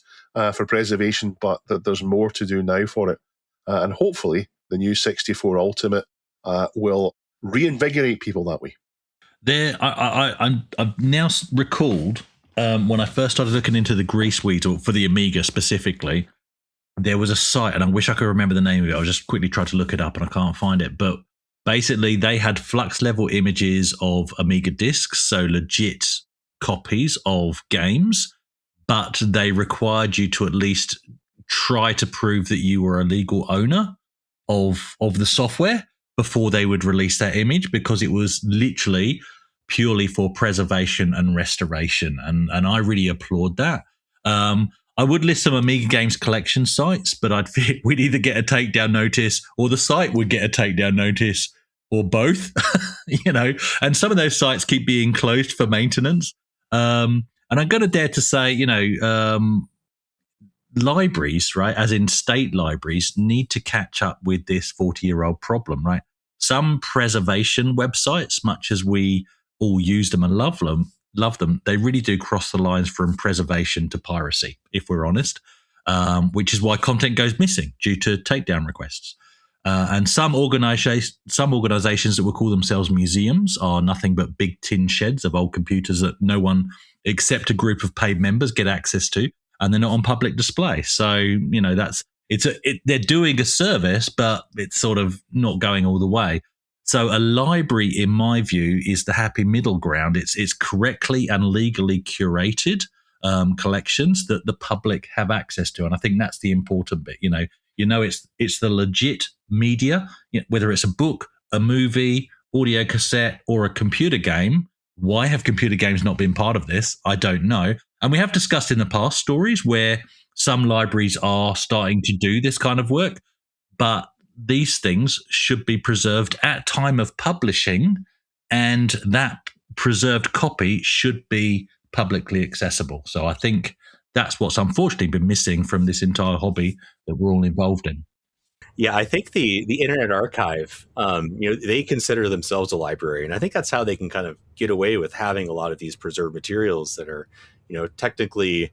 for preservation, but there's more to do now for it. And hopefully the new 64 Ultimate will reinvigorate people that way. I've now recalled when I first started looking into the grease wheat, for the Amiga specifically, there was a site, and I wish I could remember the name of it. I was just quickly trying to look it up and I can't find it. But basically, they had flux level images of Amiga discs, so legit copies of games, but they required you to at least try to prove that you were a legal owner of the software before they would release that image, because it was literally purely for preservation and restoration. And I really applaud that. I would list some Amiga Games collection sites, but we'd either get a takedown notice or the site would get a takedown notice, or both, and some of those sites keep being closed for maintenance. And I'm going to dare to say, libraries, right, as in state libraries, need to catch up with this 40-year-old problem, right? Some preservation websites, much as we all use them and love them, they really do cross the lines from preservation to piracy, if we're honest, which is why content goes missing due to takedown requests. And some organizations that would call themselves museums are nothing but big tin sheds of old computers that no one except a group of paid members get access to, and they're not on public display. So, they're doing a service, but it's sort of not going all the way. So a library, in my view, is the happy middle ground. It's correctly and legally curated collections that the public have access to, and I think that's the important bit. It's the legit media, whether it's a book, a movie, audio cassette, or a computer game. Why have computer games not been part of this? I don't know. And we have discussed in the past stories where some libraries are starting to do this kind of work, but these things should be preserved at time of publishing, and that preserved copy should be publicly accessible. So I think that's what's unfortunately been missing from this entire hobby that we're all involved in. Yeah, I think the Internet Archive, they consider themselves a library, and I think that's how they can kind of get away with having a lot of these preserved materials that are, technically,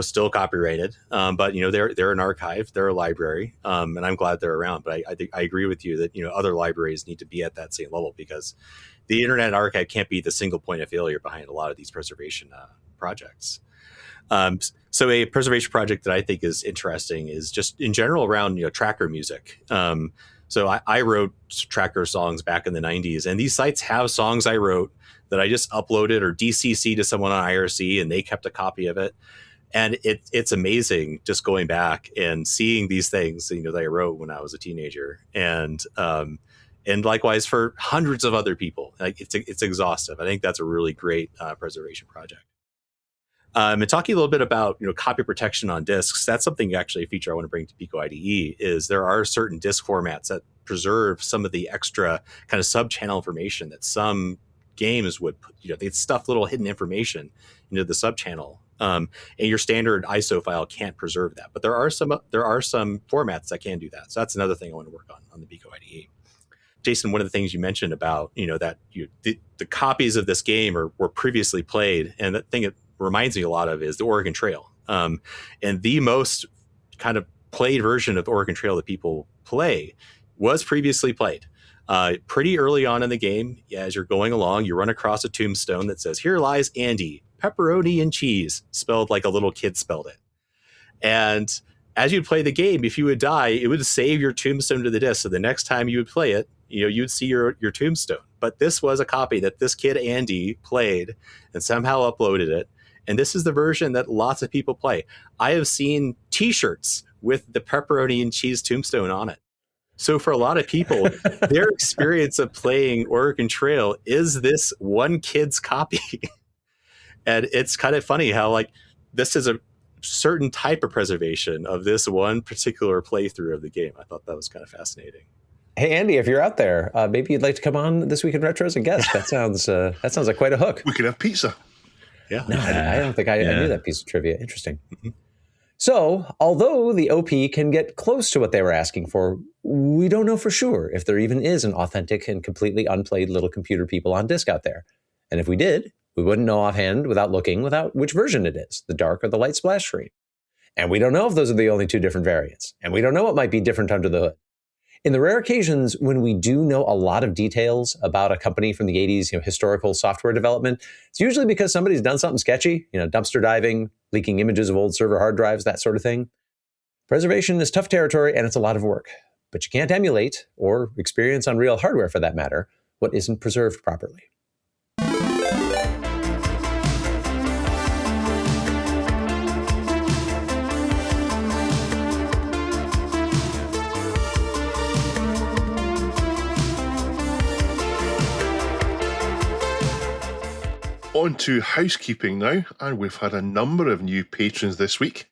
still copyrighted, but they're an archive, they're a library, and I'm glad they're around. But I agree with you that other libraries need to be at that same level, because the Internet Archive can't be the single point of failure behind a lot of these preservation projects. So a preservation project that I think is interesting is just in general around tracker music. So I wrote tracker songs back in the 90s, and these sites have songs I wrote that I just uploaded or DCC to someone on IRC, and they kept a copy of it. And it's amazing just going back and seeing these things that I wrote when I was a teenager, and likewise for hundreds of other people. Like it's exhaustive. I think that's a really great preservation project. And talking a little bit about copy protection on disks, that's something actually a feature I want to bring to PicoIDE is there are certain disk formats that preserve some of the extra kind of sub-channel information that some games would put, they'd stuff little hidden information into the sub-channel. And your standard ISO file can't preserve that, but there are some formats that can do that. So that's another thing I want to work on the PicoIDE. Jason, one of the things you mentioned about that the copies of this game were previously played, and the thing that reminds me a lot of is the Oregon Trail. And the most kind of played version of the Oregon Trail that people play was previously played. Pretty early on in the game, as you're going along, you run across a tombstone that says, "Here lies Andy, pepperoni and cheese," spelled like a little kid spelled it. And as you'd play the game, if you would die, it would save your tombstone to the disk. So the next time you would play it, you'd see your tombstone. But this was a copy that this kid Andy played and somehow uploaded it. And this is the version that lots of people play. I have seen T-shirts with the pepperoni and cheese tombstone on it. So for a lot of people, their experience of playing Oregon Trail is this one kid's copy. And it's kind of funny how like this is a certain type of preservation of this one particular playthrough of the game. I thought that was kind of fascinating. Hey, Andy, if you're out there, maybe you'd like to come on This Week in Retro as a guest. That sounds like quite a hook. We could have pizza. Yeah. No, I don't think I knew that piece of trivia. Interesting. Mm-hmm. So, although the OP can get close to what they were asking for, we don't know for sure if there even is an authentic and completely unplayed Little Computer People on disk out there. And if we did, we wouldn't know offhand without which version it is, the dark or the light splash screen. And we don't know if those are the only two different variants. And we don't know what might be different under the hood. In the rare occasions when we do know a lot of details about a company from the 80s, historical software development, it's usually because somebody's done something sketchy, dumpster diving, leaking images of old server hard drives, that sort of thing. Preservation is tough territory and it's a lot of work. But you can't emulate, or experience on real hardware for that matter, what isn't preserved properly. On to housekeeping now, and we've had a number of new patrons this week.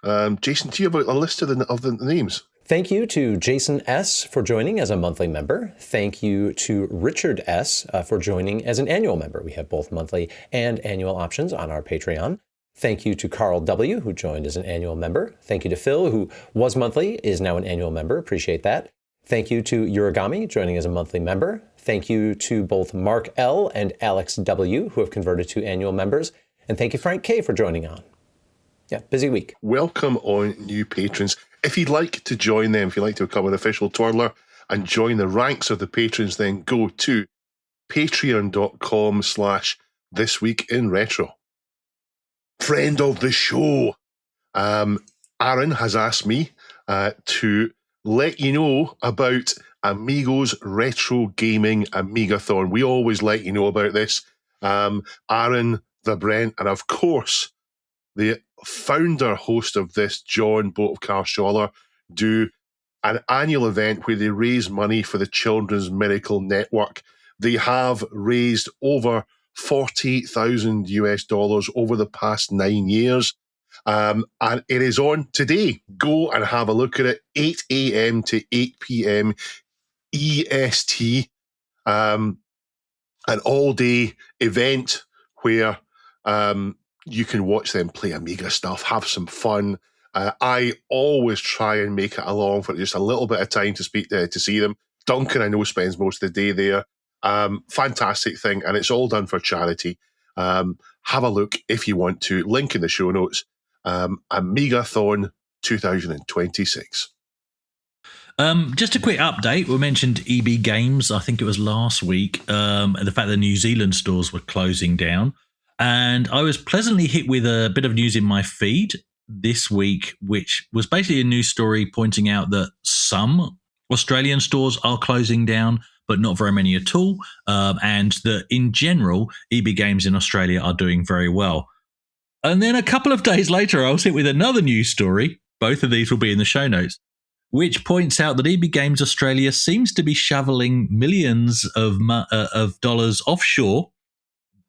Jason, do you have a list of the names? Thank you to Jason S. for joining as a monthly member. Thank you to Richard S. For joining as an annual member. We have both monthly and annual options on our Patreon. Thank you to Carl W., who joined as an annual member. Thank you to Phil, who was monthly, is now an annual member. Appreciate that. Thank you to Urigami, joining as a monthly member. Thank you to both Mark L. and Alex W., who have converted to annual members. And thank you, Frank K., for joining on. Yeah, busy week. Welcome on new patrons. If you'd like to join them, if you'd like to become an official twirler and join the ranks of the patrons, then go to patreon.com/thisweekinretro. Friend of the show, Aaron has asked me to let you know about Amigo's Retro Gaming Amigathon. We always let you know about this. Aaron, the Brent, and of course, the founder host of this, John Boat of Carshaller, do an annual event where they raise money for the Children's Miracle Network. They have raised over $48,000 over the past 9 years. And it is on today. Go and have a look at it. 8 a.m. to 8 p.m. EST. An all-day event where you can watch them play Amiga stuff, have some fun. I always try and make it along for just a little bit of time to see them. Duncan, I know, spends most of the day there. Fantastic thing, and it's all done for charity. Have a look if you want to. Link in the show notes. Amigathon 2026. Just a quick update. We mentioned EB Games, I think it was last week, and the fact that New Zealand stores were closing down. And I was pleasantly hit with a bit of news in my feed this week, which was basically a news story pointing out that some Australian stores are closing down, but not very many at all. And that in general, EB Games in Australia are doing very well. And then a couple of days later, I was hit with another news story. Both of these will be in the show notes, which points out that EB Games Australia seems to be shoveling millions of dollars offshore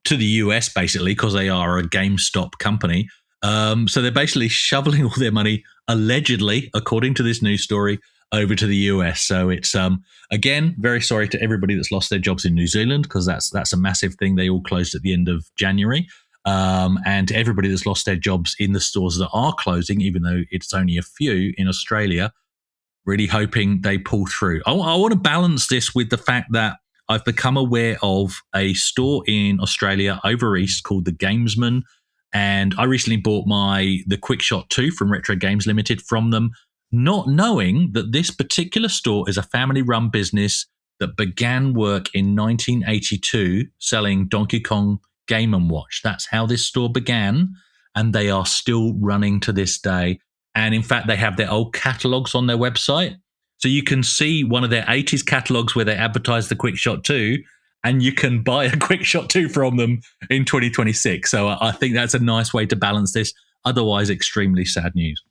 to the US, basically, because they are a GameStop company. So they're basically shoveling all their money, allegedly, according to this news story, over to the US. So it's, again, very sorry to everybody that's lost their jobs in New Zealand, because that's a massive thing. They all closed at the end of January. And to everybody that's lost their jobs in the stores that are closing, even though it's only a few in Australia, really hoping they pull through. I want to balance this with the fact that I've become aware of a store in Australia over east called the Gamesman, And I recently bought the Quick Shot 2 from Retro Games Limited from them, not knowing that this particular store is a family-run business that began work in 1982 selling Donkey Kong Game & Watch. That's how this store began, and they are still running to this day. And in fact, they have their old catalogs on their website. So you can see one of their 80s catalogs where they advertise the Quick Shot 2, and you can buy a Quick Shot 2 from them in 2026. So I think that's a nice way to balance this. Otherwise, extremely sad news.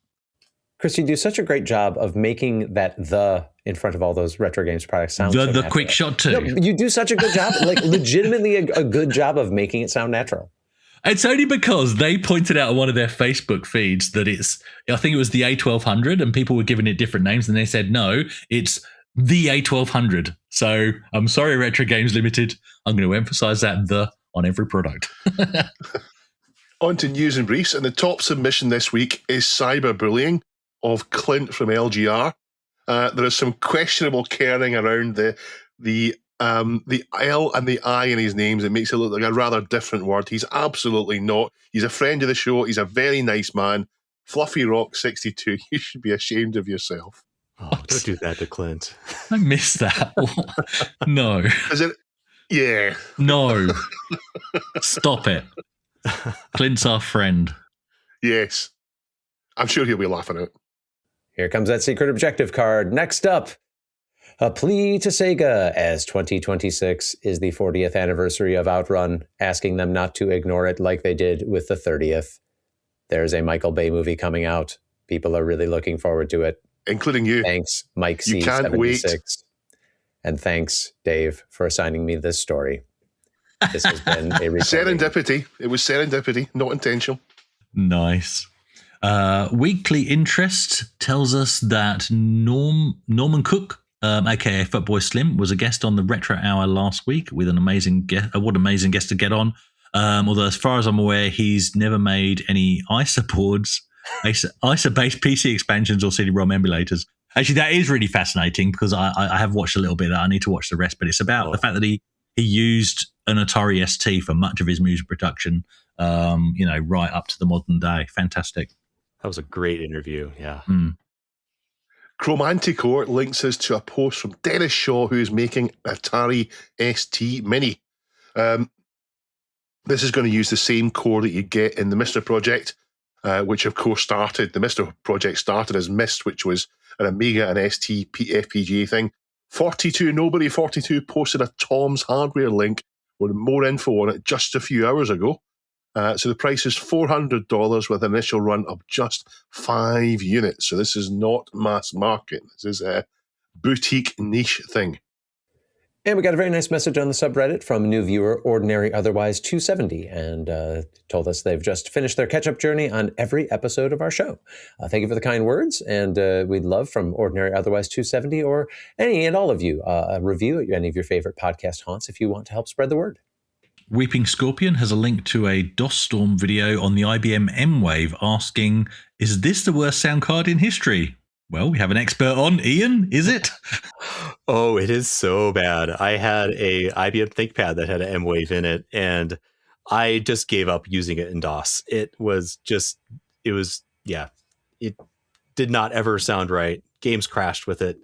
Chris, you do such a great job of making that "the" in front of all those retro games products sound so the Quick Shot 2. No, you do such a good job, like legitimately a good job of making it sound natural. It's only because they pointed out on one of their Facebook feeds that I think it was the A1200, and people were giving it different names, and they said, no, it's the A1200. So I'm sorry, Retro Games Limited. I'm going to emphasize that "the" on every product. On to news and briefs, and the top submission this week is cyberbullying of Clint from LGR. There is some questionable kerning around the L and the I in his names. It makes it look like a rather different word. He's absolutely not. He's a friend of the show. He's a very nice man. Fluffy Rock 62. You should be ashamed of yourself. Oh, don't do that to Clint. I missed that. No. Is it? Yeah. No. Stop it. Clint's our friend. Yes. I'm sure he'll be laughing out. Here comes that secret objective card. Next up, a plea to Sega, as 2026 is the 40th anniversary of Outrun, asking them not to ignore it like they did with the 30th. There's a Michael Bay movie coming out. People are really looking forward to it. Including you. Thanks, Mike You can't C76. wait. And thanks, Dave, for assigning me this story. This has been a recording. Serendipity. It was serendipity, not intentional. Nice. Weekly Interest tells us that Norman Cook, aka Footboy Slim, was a guest on the Retro Hour last week with an amazing guest. What an amazing guest to get on. Although, as far as I'm aware, he's never made any ISA boards, ISA-based PC expansions or CD-ROM emulators. Actually, that is really fascinating because I have watched a little bit of that. I need to watch the rest, but it's about the fact that he used an Atari ST for much of his music production, right up to the modern day. Fantastic. That was a great interview. Yeah. Chromanticore links us to a post from Dennis Shaw, who is making Atari ST Mini. This is going to use the same core that you get in the Mr. Project, which of course the Mr. Project started as Myst, which was an Amiga and ST FPGA thing. 42 posted a Tom's Hardware link with more info on it just a few hours ago. So the price is $400 with an initial run of just 5 units. So this is not mass market. This is a boutique niche thing. And we got a very nice message on the subreddit from a new viewer, Ordinary Otherwise 270, and told us they've just finished their catch-up journey on every episode of our show. Thank you for the kind words, and we'd love from Ordinary Otherwise 270 or any and all of you a review at any of your favorite podcast haunts if you want to help spread the word. Weeping Scorpion has a link to a DOS Storm video on the IBM M-Wave asking, is this the worst sound card in history? Well, we have an expert on. Ian, is it? Oh, it is so bad. I had a IBM ThinkPad that had an M-Wave in it, and I just gave up using it in DOS. It did not ever sound right. Games crashed with it.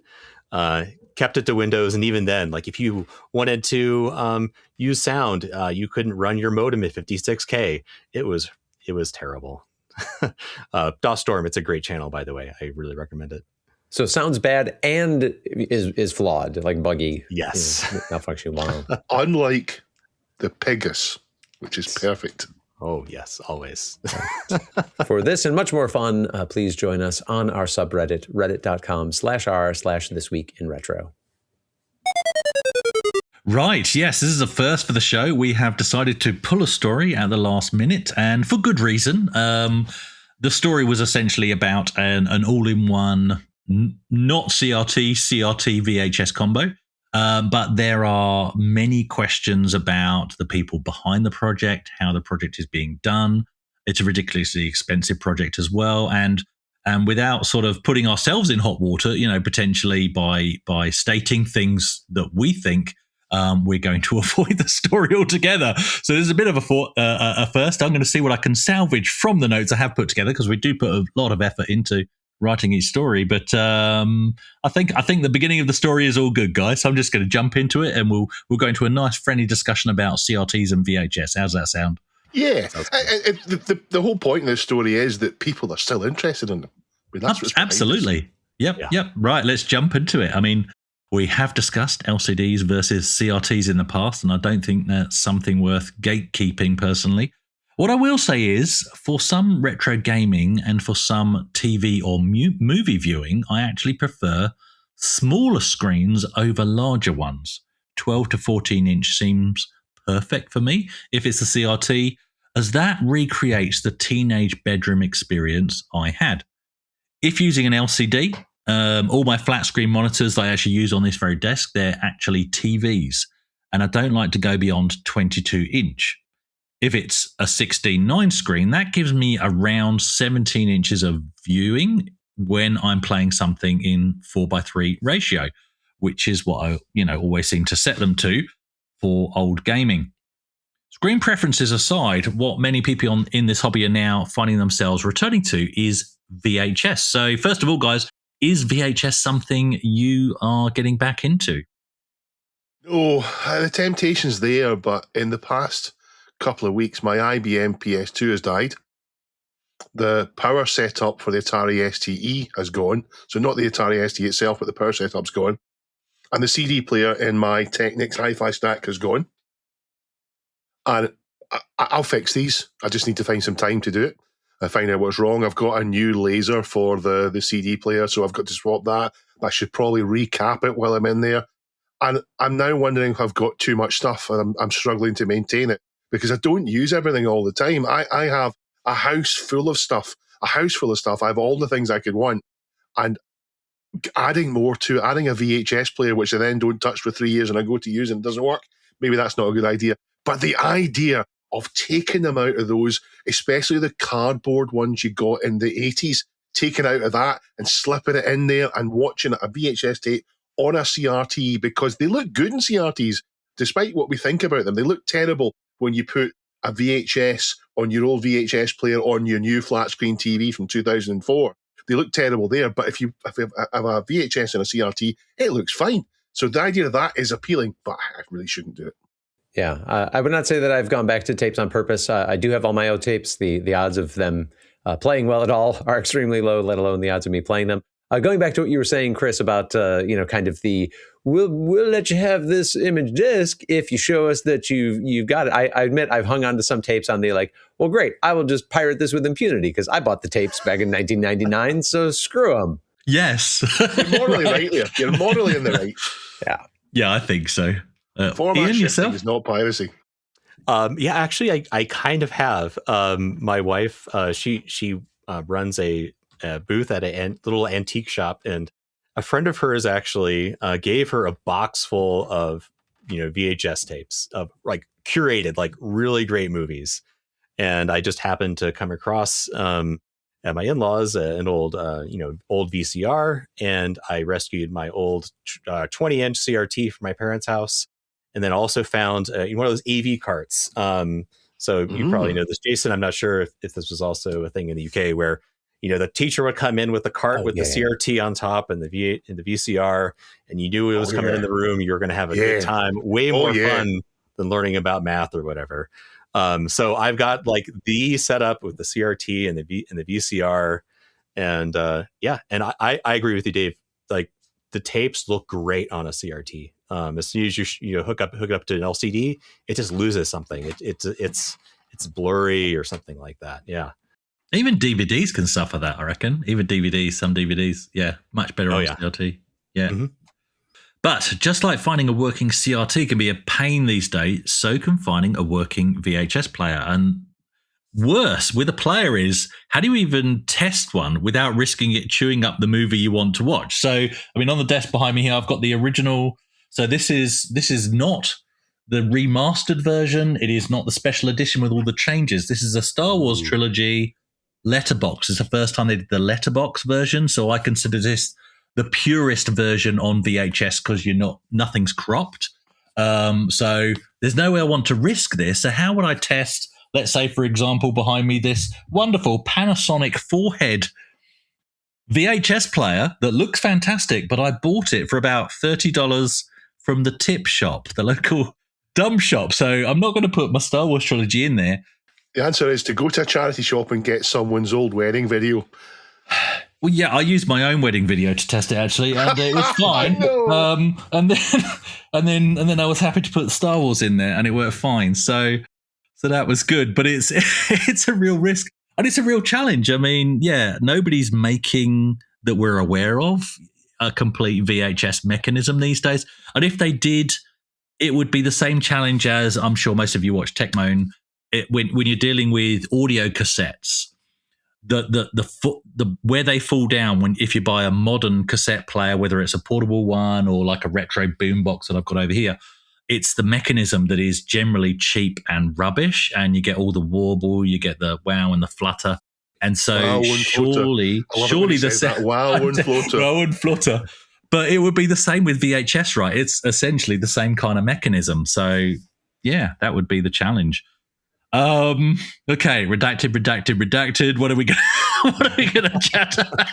Kept it to Windows, and even then, like if you wanted to use sound, you couldn't run your modem at 56K. It was terrible. DOS Storm, it's a great channel, by the way. I really recommend it. So it sounds bad and is flawed, like buggy. Yes. Not functioning well. Unlike the Pegasus, which is perfect. Oh, yes, always. For this and much more fun, please join us on our subreddit, reddit.com/r/thisweekinretro. Right, yes, this is a first for the show. We have decided to pull a story at the last minute, and for good reason. The story was essentially about an all-in-one, not CRT VHS combo, but there are many questions about the people behind the project, how the project is being done. It's a ridiculously expensive project as well, and without sort of putting ourselves in hot water, potentially by stating things that we think we're going to avoid the story altogether. So there's a bit of a first. I'm going to see what I can salvage from the notes I have put together, because we do put a lot of effort into writing each story. But I think the beginning of the story is all good, guys. So I'm just going to jump into it, and we'll go into a nice friendly discussion about CRTs and VHS. How's that sound? Yeah, the whole point of this story is that people are still interested in them. I mean, that's what's absolutely. Yep. Right, let's jump into it. I mean, we have discussed LCDs versus CRTs in the past, and I don't think that's something worth gatekeeping personally. What I will say is, for some retro gaming and for some TV or movie viewing, I actually prefer smaller screens over larger ones. 12 to 14 inch seems perfect for me if it's a CRT, as that recreates the teenage bedroom experience I had. If using an LCD, all my flat screen monitors I actually use on this very desk, they're actually TVs, and I don't like to go beyond 22 inch. If it's a 16:9 screen, that gives me around 17 inches of viewing when I'm playing something in 4:3 ratio, which is what I always seem to set them to for old gaming. Screen preferences aside, what many people in this hobby are now finding themselves returning to is VHS. So first of all, guys, is VHS something you are getting back into? Oh, the temptation's there, but in the past couple of weeks, my IBM PS2 has died. The power setup for the Atari STE has gone. So not the Atari STE itself, but the power setup's gone. And the CD player in my Technics Hi-Fi stack has gone. And I'll fix these. I just need to find some time to do it. I find out what's wrong. I've got a new laser for the CD player, so I've got to swap that. I should probably recap it while I'm in there. And I'm now wondering if I've got too much stuff and I'm struggling to maintain it, because I don't use everything all the time. I have a house full of stuff. I have all the things I could want. And adding more to it, adding a VHS player, which I then don't touch for 3 years and I go to use and it doesn't work, maybe that's not a good idea. But the idea of taking them out of those, especially the cardboard ones you got in the 80s, taking out of that and slipping it in there and watching a VHS tape on a CRT, because they look good in CRTs, despite what we think about them. They look terrible when you put a VHS on your old VHS player on your new flat screen TV from 2004. They look terrible there, but if you have a VHS and a CRT, it looks fine. So the idea of that is appealing, but I really shouldn't do it. Yeah, I would not say that I've gone back to tapes on purpose. I do have all my old tapes. The odds of them playing well at all are extremely low, let alone the odds of me playing them. Going back to what you were saying, Chris, about kind of the we'll let you have this image disc if you show us that you've got it. I admit I've hung on to some tapes on the well, great, I will just pirate this with impunity because I bought the tapes back in 1999, so screw them. Yes, you're morally right there. You're morally in the right. Yeah, I think so. Format Ian, yourself is not piracy. Yeah, actually, I kind of have. My wife, she runs a booth at a little antique shop, and a friend of hers actually gave her a box full of VHS tapes of curated really great movies. And I just happened to come across at my in-laws an old old VCR, and I rescued my old 20-inch CRT from my parents' house. And then also found one of those AV carts. So you probably know this, Jason. I'm not sure if this was also a thing in the UK where, the teacher would come in with the cart with the CRT on top and the VCR, and you knew it was coming in the room. You were going to have a good time, way more fun than learning about math or whatever. So I've got the setup with the CRT and the VCR, and and I agree with you, Dave. The tapes look great on a CRT. As soon as you hook it up to an LCD, it just loses something. It's blurry or something like that. Yeah. Even DVDs can suffer that, I reckon. Even some DVDs, much better on CRT. Yeah. Mm-hmm. But just like finding a working CRT can be a pain these days, so can finding a working VHS player. And worse with a player is, how do you even test one without risking it chewing up the movie you want to watch? So, I mean, on the desk behind me here, I've got the original. So this is not the remastered version. It is not the special edition with all the changes. This is a Star Wars trilogy letterbox. It's the first time they did the letterbox version. So I consider this the purest version on VHS because nothing's cropped. So there's no way I want to risk this. So how would I test, let's say, for example, behind me, this wonderful Panasonic 4-head VHS player that looks fantastic, but I bought it for about $30 from the tip shop, the local dumb shop. So I'm not going to put my Star Wars trilogy in there. The answer is to go to a charity shop and get someone's old wedding video. Well, yeah, I used my own wedding video to test it actually, and it was fine. And then I was happy to put Star Wars in there, and it worked fine. So that was good. But it's a real risk, and it's a real challenge. I mean, yeah, nobody's making that we're aware of a complete VHS mechanism these days. And if they did, it would be the same challenge as I'm sure most of you watch Tecmo. When you're dealing with audio cassettes. The where they fall down if you buy a modern cassette player, whether it's a portable one or like a retro boombox that I've got over here, it's the mechanism that is generally cheap and rubbish, and you get all the warble, you get the wow and the flutter, and so surely the wow and flutter. But it would be the same with VHS, right? It's essentially the same kind of mechanism. So yeah, that would be the challenge. Okay, redacted. What are we gonna chat about?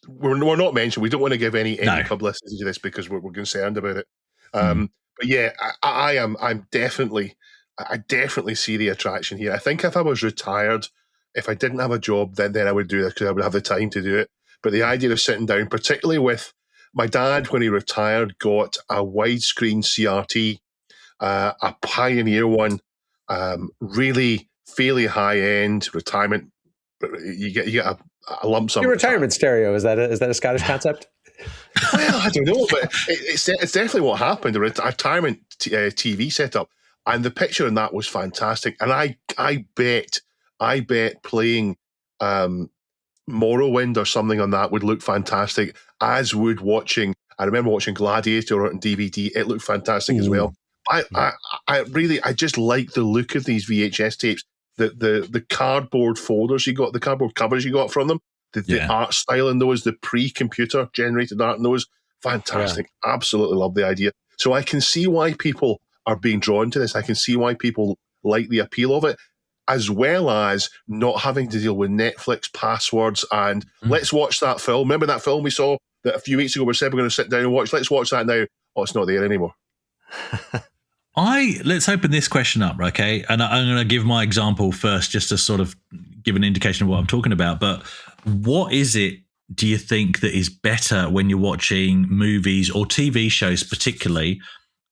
We're not mentioned. We don't want to give any publicity to this because we're concerned about it. But yeah, I definitely see the attraction here. I think if I was retired, if I didn't have a job, then I would do this because I would have the time to do it. But the idea of sitting down, particularly with my dad, when he retired, got a widescreen CRT, a Pioneer one, really fairly high-end retirement. You get a lump sum. Your retirement stereo, is that a Scottish concept? Well, I don't know, but it's definitely what happened, a retirement TV setup. And the picture in that was fantastic. And I bet playing Morrowind or something on that would look fantastic, as would watching. I remember watching Gladiator on DVD. It looked fantastic as well. I just like the look of these VHS tapes. The cardboard folders you got, the cardboard covers you got from them, the art style in those, the pre-computer generated art in those, fantastic. Yeah. Absolutely love the idea. So I can see why people are being drawn to this. I can see why people like the appeal of it, as well as not having to deal with Netflix passwords and let's watch that film. Remember that film we saw that a few weeks ago we said we're going to sit down and watch? Let's watch that now. Oh, it's not there anymore. Let's open this question up, okay? And I'm going to give my example first just to sort of give an indication of what I'm talking about. But what is it, do you think, that is better when you're watching movies or TV shows, particularly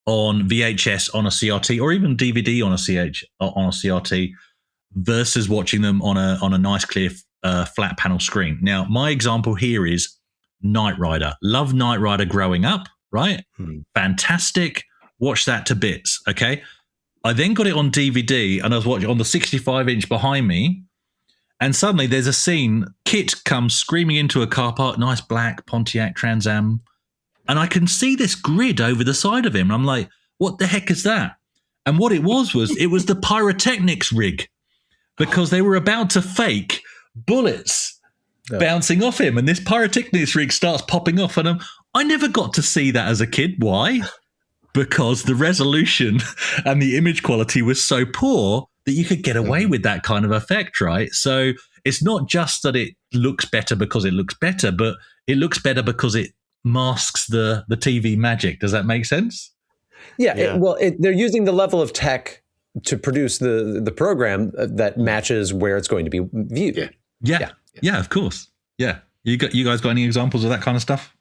on VHS on a CRT or even DVD on a CRT, versus watching them on a nice clear flat panel screen? Now, my example here is Knight Rider. Love Knight Rider growing up, right? Fantastic. Watch that to bits, okay? I then got it on DVD and I was watching on the 65-inch behind me, and suddenly there's a scene, Kit comes screaming into a car park, nice black Pontiac Trans Am, and I can see this grid over the side of him. I'm like, what the heck is that? And what it was the pyrotechnics rig, because they were about to fake bullets bouncing off him, and this pyrotechnics rig starts popping off, and I never got to see that as a kid. Why? Because the resolution and the image quality was so poor that you could get away with that kind of effect, right? So it's not just that it looks better because it looks better, but it looks better because it masks the TV magic. Does that make sense? Yeah. They're using the level of tech to produce the program that matches where it's going to be viewed. Yeah, of course. Yeah. You guys got any examples of that kind of stuff?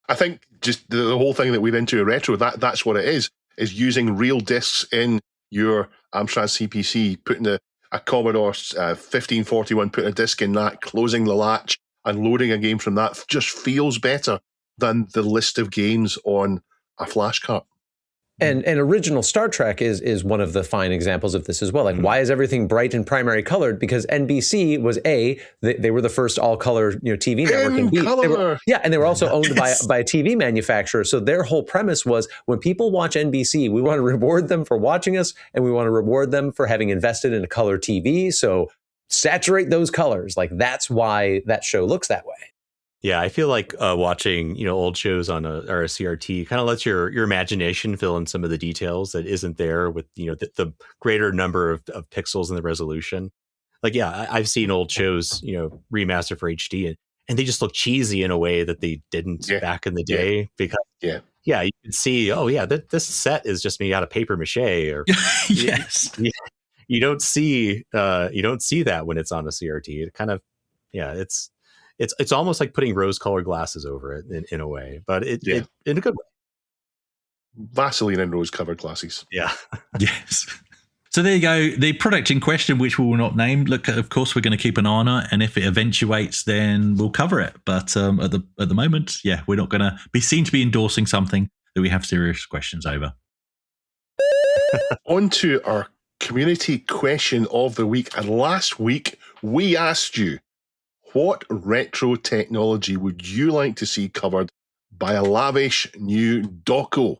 I think just the whole thing that we're into a retro, that's what it is using real discs in your Amstrad CPC, putting a Commodore 1541, putting a disc in that, closing the latch and loading a game from that just feels better than the list of games on a flash cart. And original Star Trek is one of the fine examples of this as well. Like, why is everything bright and primary colored? Because NBC was they were the first all color TV network. And they were also owned by a TV manufacturer. So their whole premise was, when people watch NBC, we want to reward them for watching us, and we want to reward them for having invested in a color TV. So saturate those colors. Like, that's why that show looks that way. Yeah, I feel like watching old shows on a CRT kind of lets your imagination fill in some of the details that isn't there with the greater number of pixels and the resolution. Like, yeah, I've seen old shows remastered for HD, and they just look cheesy in a way that they didn't back in the day because you can see, oh yeah, this set is just made out of paper mache, or yes, you don't see that when it's on a CRT. It kind of it's almost like putting rose-colored glasses over it in a way, but it in a good way. Vaseline and rose-covered glasses. Yeah. Yes. So there you go. The product in question, which we will not name. Look, of course, we're going to keep an eye on it, and if it eventuates, then we'll cover it. But at the moment, we're not going to be seen to be endorsing something that we have serious questions over. On to our community question of the week. And last week, we asked you, what retro technology would you like to see covered by a lavish new doco?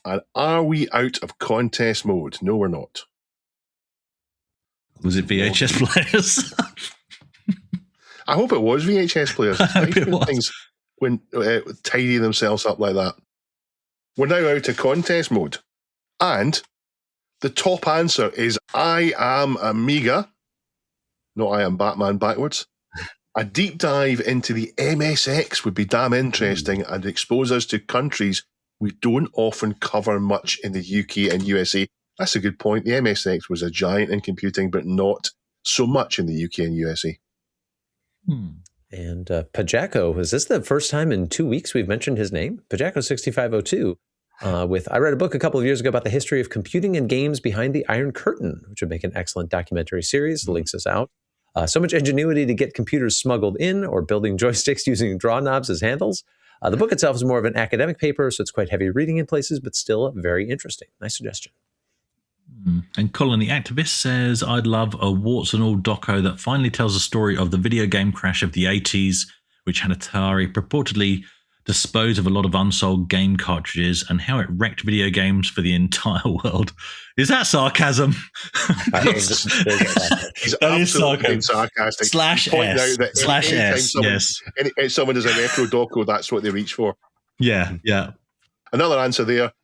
And are we out of contest mode? No, we're not. Was it VHS players? I hope it was VHS players. I hope it was. Things when tidy themselves up like that. We're now out of contest mode. And the top answer is I Am Amiga. No, I Am Batman backwards. A deep dive into the MSX would be damn interesting and expose us to countries we don't often cover much in the UK and USA. That's a good point. The MSX was a giant in computing, but not so much in the UK and USA. And Pajako, is this the first time in 2 weeks we've mentioned his name? Pajako 6502. I read a book a couple of years ago about the history of computing and games behind the Iron Curtain, which would make an excellent documentary series. Links us out. So much ingenuity to get computers smuggled in, or building joysticks using draw knobs as handles. The book itself is more of an academic paper, so it's quite heavy reading in places, but still very interesting. Nice suggestion. And Colin the Activist says, I'd love a warts and all doco that finally tells the story of the video game crash of the 80s, which had Atari purportedly dispose of a lot of unsold game cartridges and how it wrecked video games for the entire world. Is that sarcasm? He's absolutely sarcastic. /S. /S. Yes. If someone does a retro doco, that's what they reach for. Yeah. Another answer there.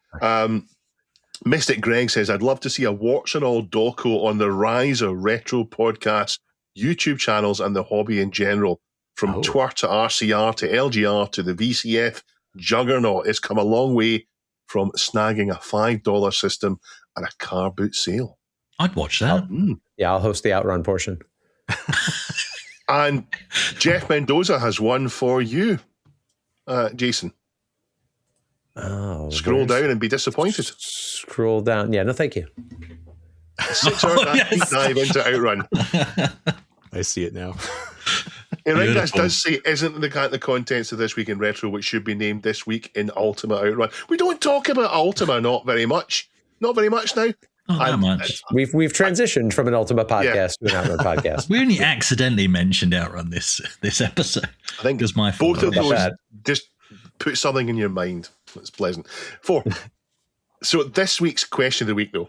Mystic Greg says, I'd love to see a warts and all doco on the rise of retro podcasts, YouTube channels, and the hobby in general. From TWR to RCR to LGR to the VCF juggernaut, it's come a long way from snagging a $5 system at a car boot sale. I'd watch that. I'll host the Outrun portion. And Jeff Mendoza has one for you, Jason. Scroll down and be disappointed. Scroll down. Yeah, no, thank you. 6 hour deep dive into Outrun. I see it now. That does say, isn't the contents of This Week in Retro, which should be named This Week in Ultima Outrun. We don't talk about Ultima not very much. Not very much now. Not that much. We've transitioned from an Ultima podcast to an Outrun podcast. We only accidentally mentioned Outrun this episode. I think it's my fault. Both of those just put something in your mind. It's pleasant. 4. So this week's question of the week, though,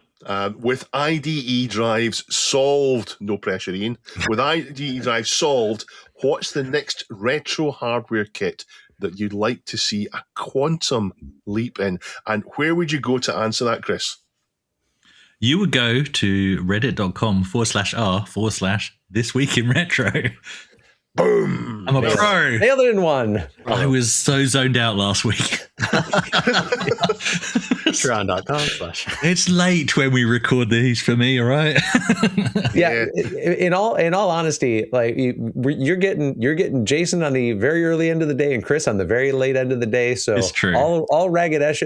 with IDE drives solved, no pressure, Ian. With IDE drives solved, what's the next retro hardware kit that you'd like to see a quantum leap in? And where would you go to answer that, Chris? You would go to reddit.com/r/This Week in Retro. Boom! I'm a pro. Nailed it in one. I was so zoned out last week. Patreon.com/ It's late when we record these for me, all right? Yeah. In all honesty, like you're getting Jason on the very early end of the day and Chris on the very late end of the day. So it's true. All ragged edge,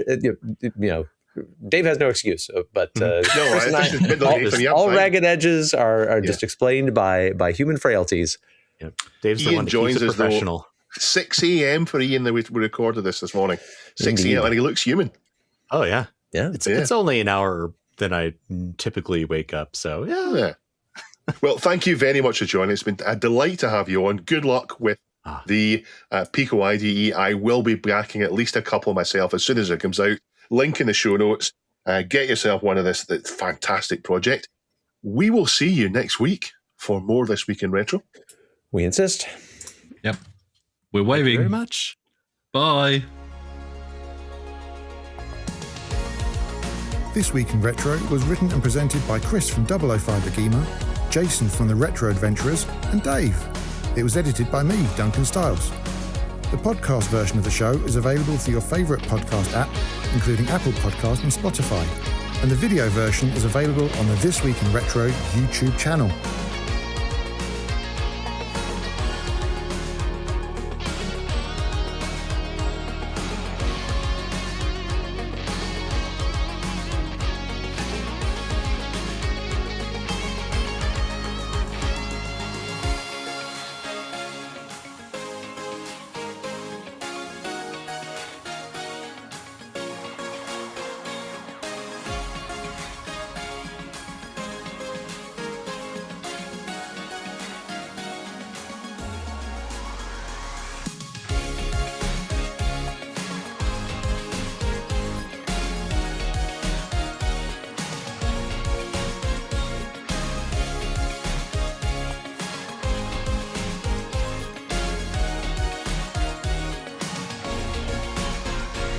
Dave has no excuse. But all ragged edges are just explained by human frailties. Yep. Dave's Ian the one that joins keeps it us professional. 6 a.m. for Ian that we recorded this morning. 6 a.m. and he looks human. Oh yeah. It's only an hour than I typically wake up. So yeah. Well, thank you very much for joining. It's been a delight to have you on. Good luck with the PicoIDE. I will be backing at least a couple myself as soon as it comes out. Link in the show notes. Get yourself one of this fantastic project. We will see you next week for more This Week in Retro. We insist. Yep. We're Thank you waving. very much. Bye. This Week in Retro was written and presented by Chris from 005 The Gamer, Jason from the Retro Adventurers, and Dave. It was edited by me, Duncan Stiles. The podcast version of the show is available for your favourite podcast app, including Apple Podcast and Spotify. And the video version is available on the This Week in Retro YouTube channel.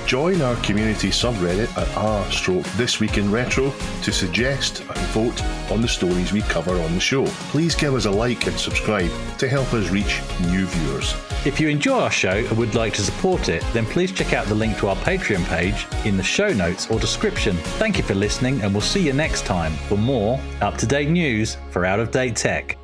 Join our community subreddit at r/This Week in Retro to suggest and vote on the stories we cover on the show. Please give us a like and subscribe to help us reach new viewers. If you enjoy our show and would like to support it, then please check out the link to our Patreon page in the show notes or description. Thank you for listening, and we'll see you next time for more up-to-date news for out-of-date tech.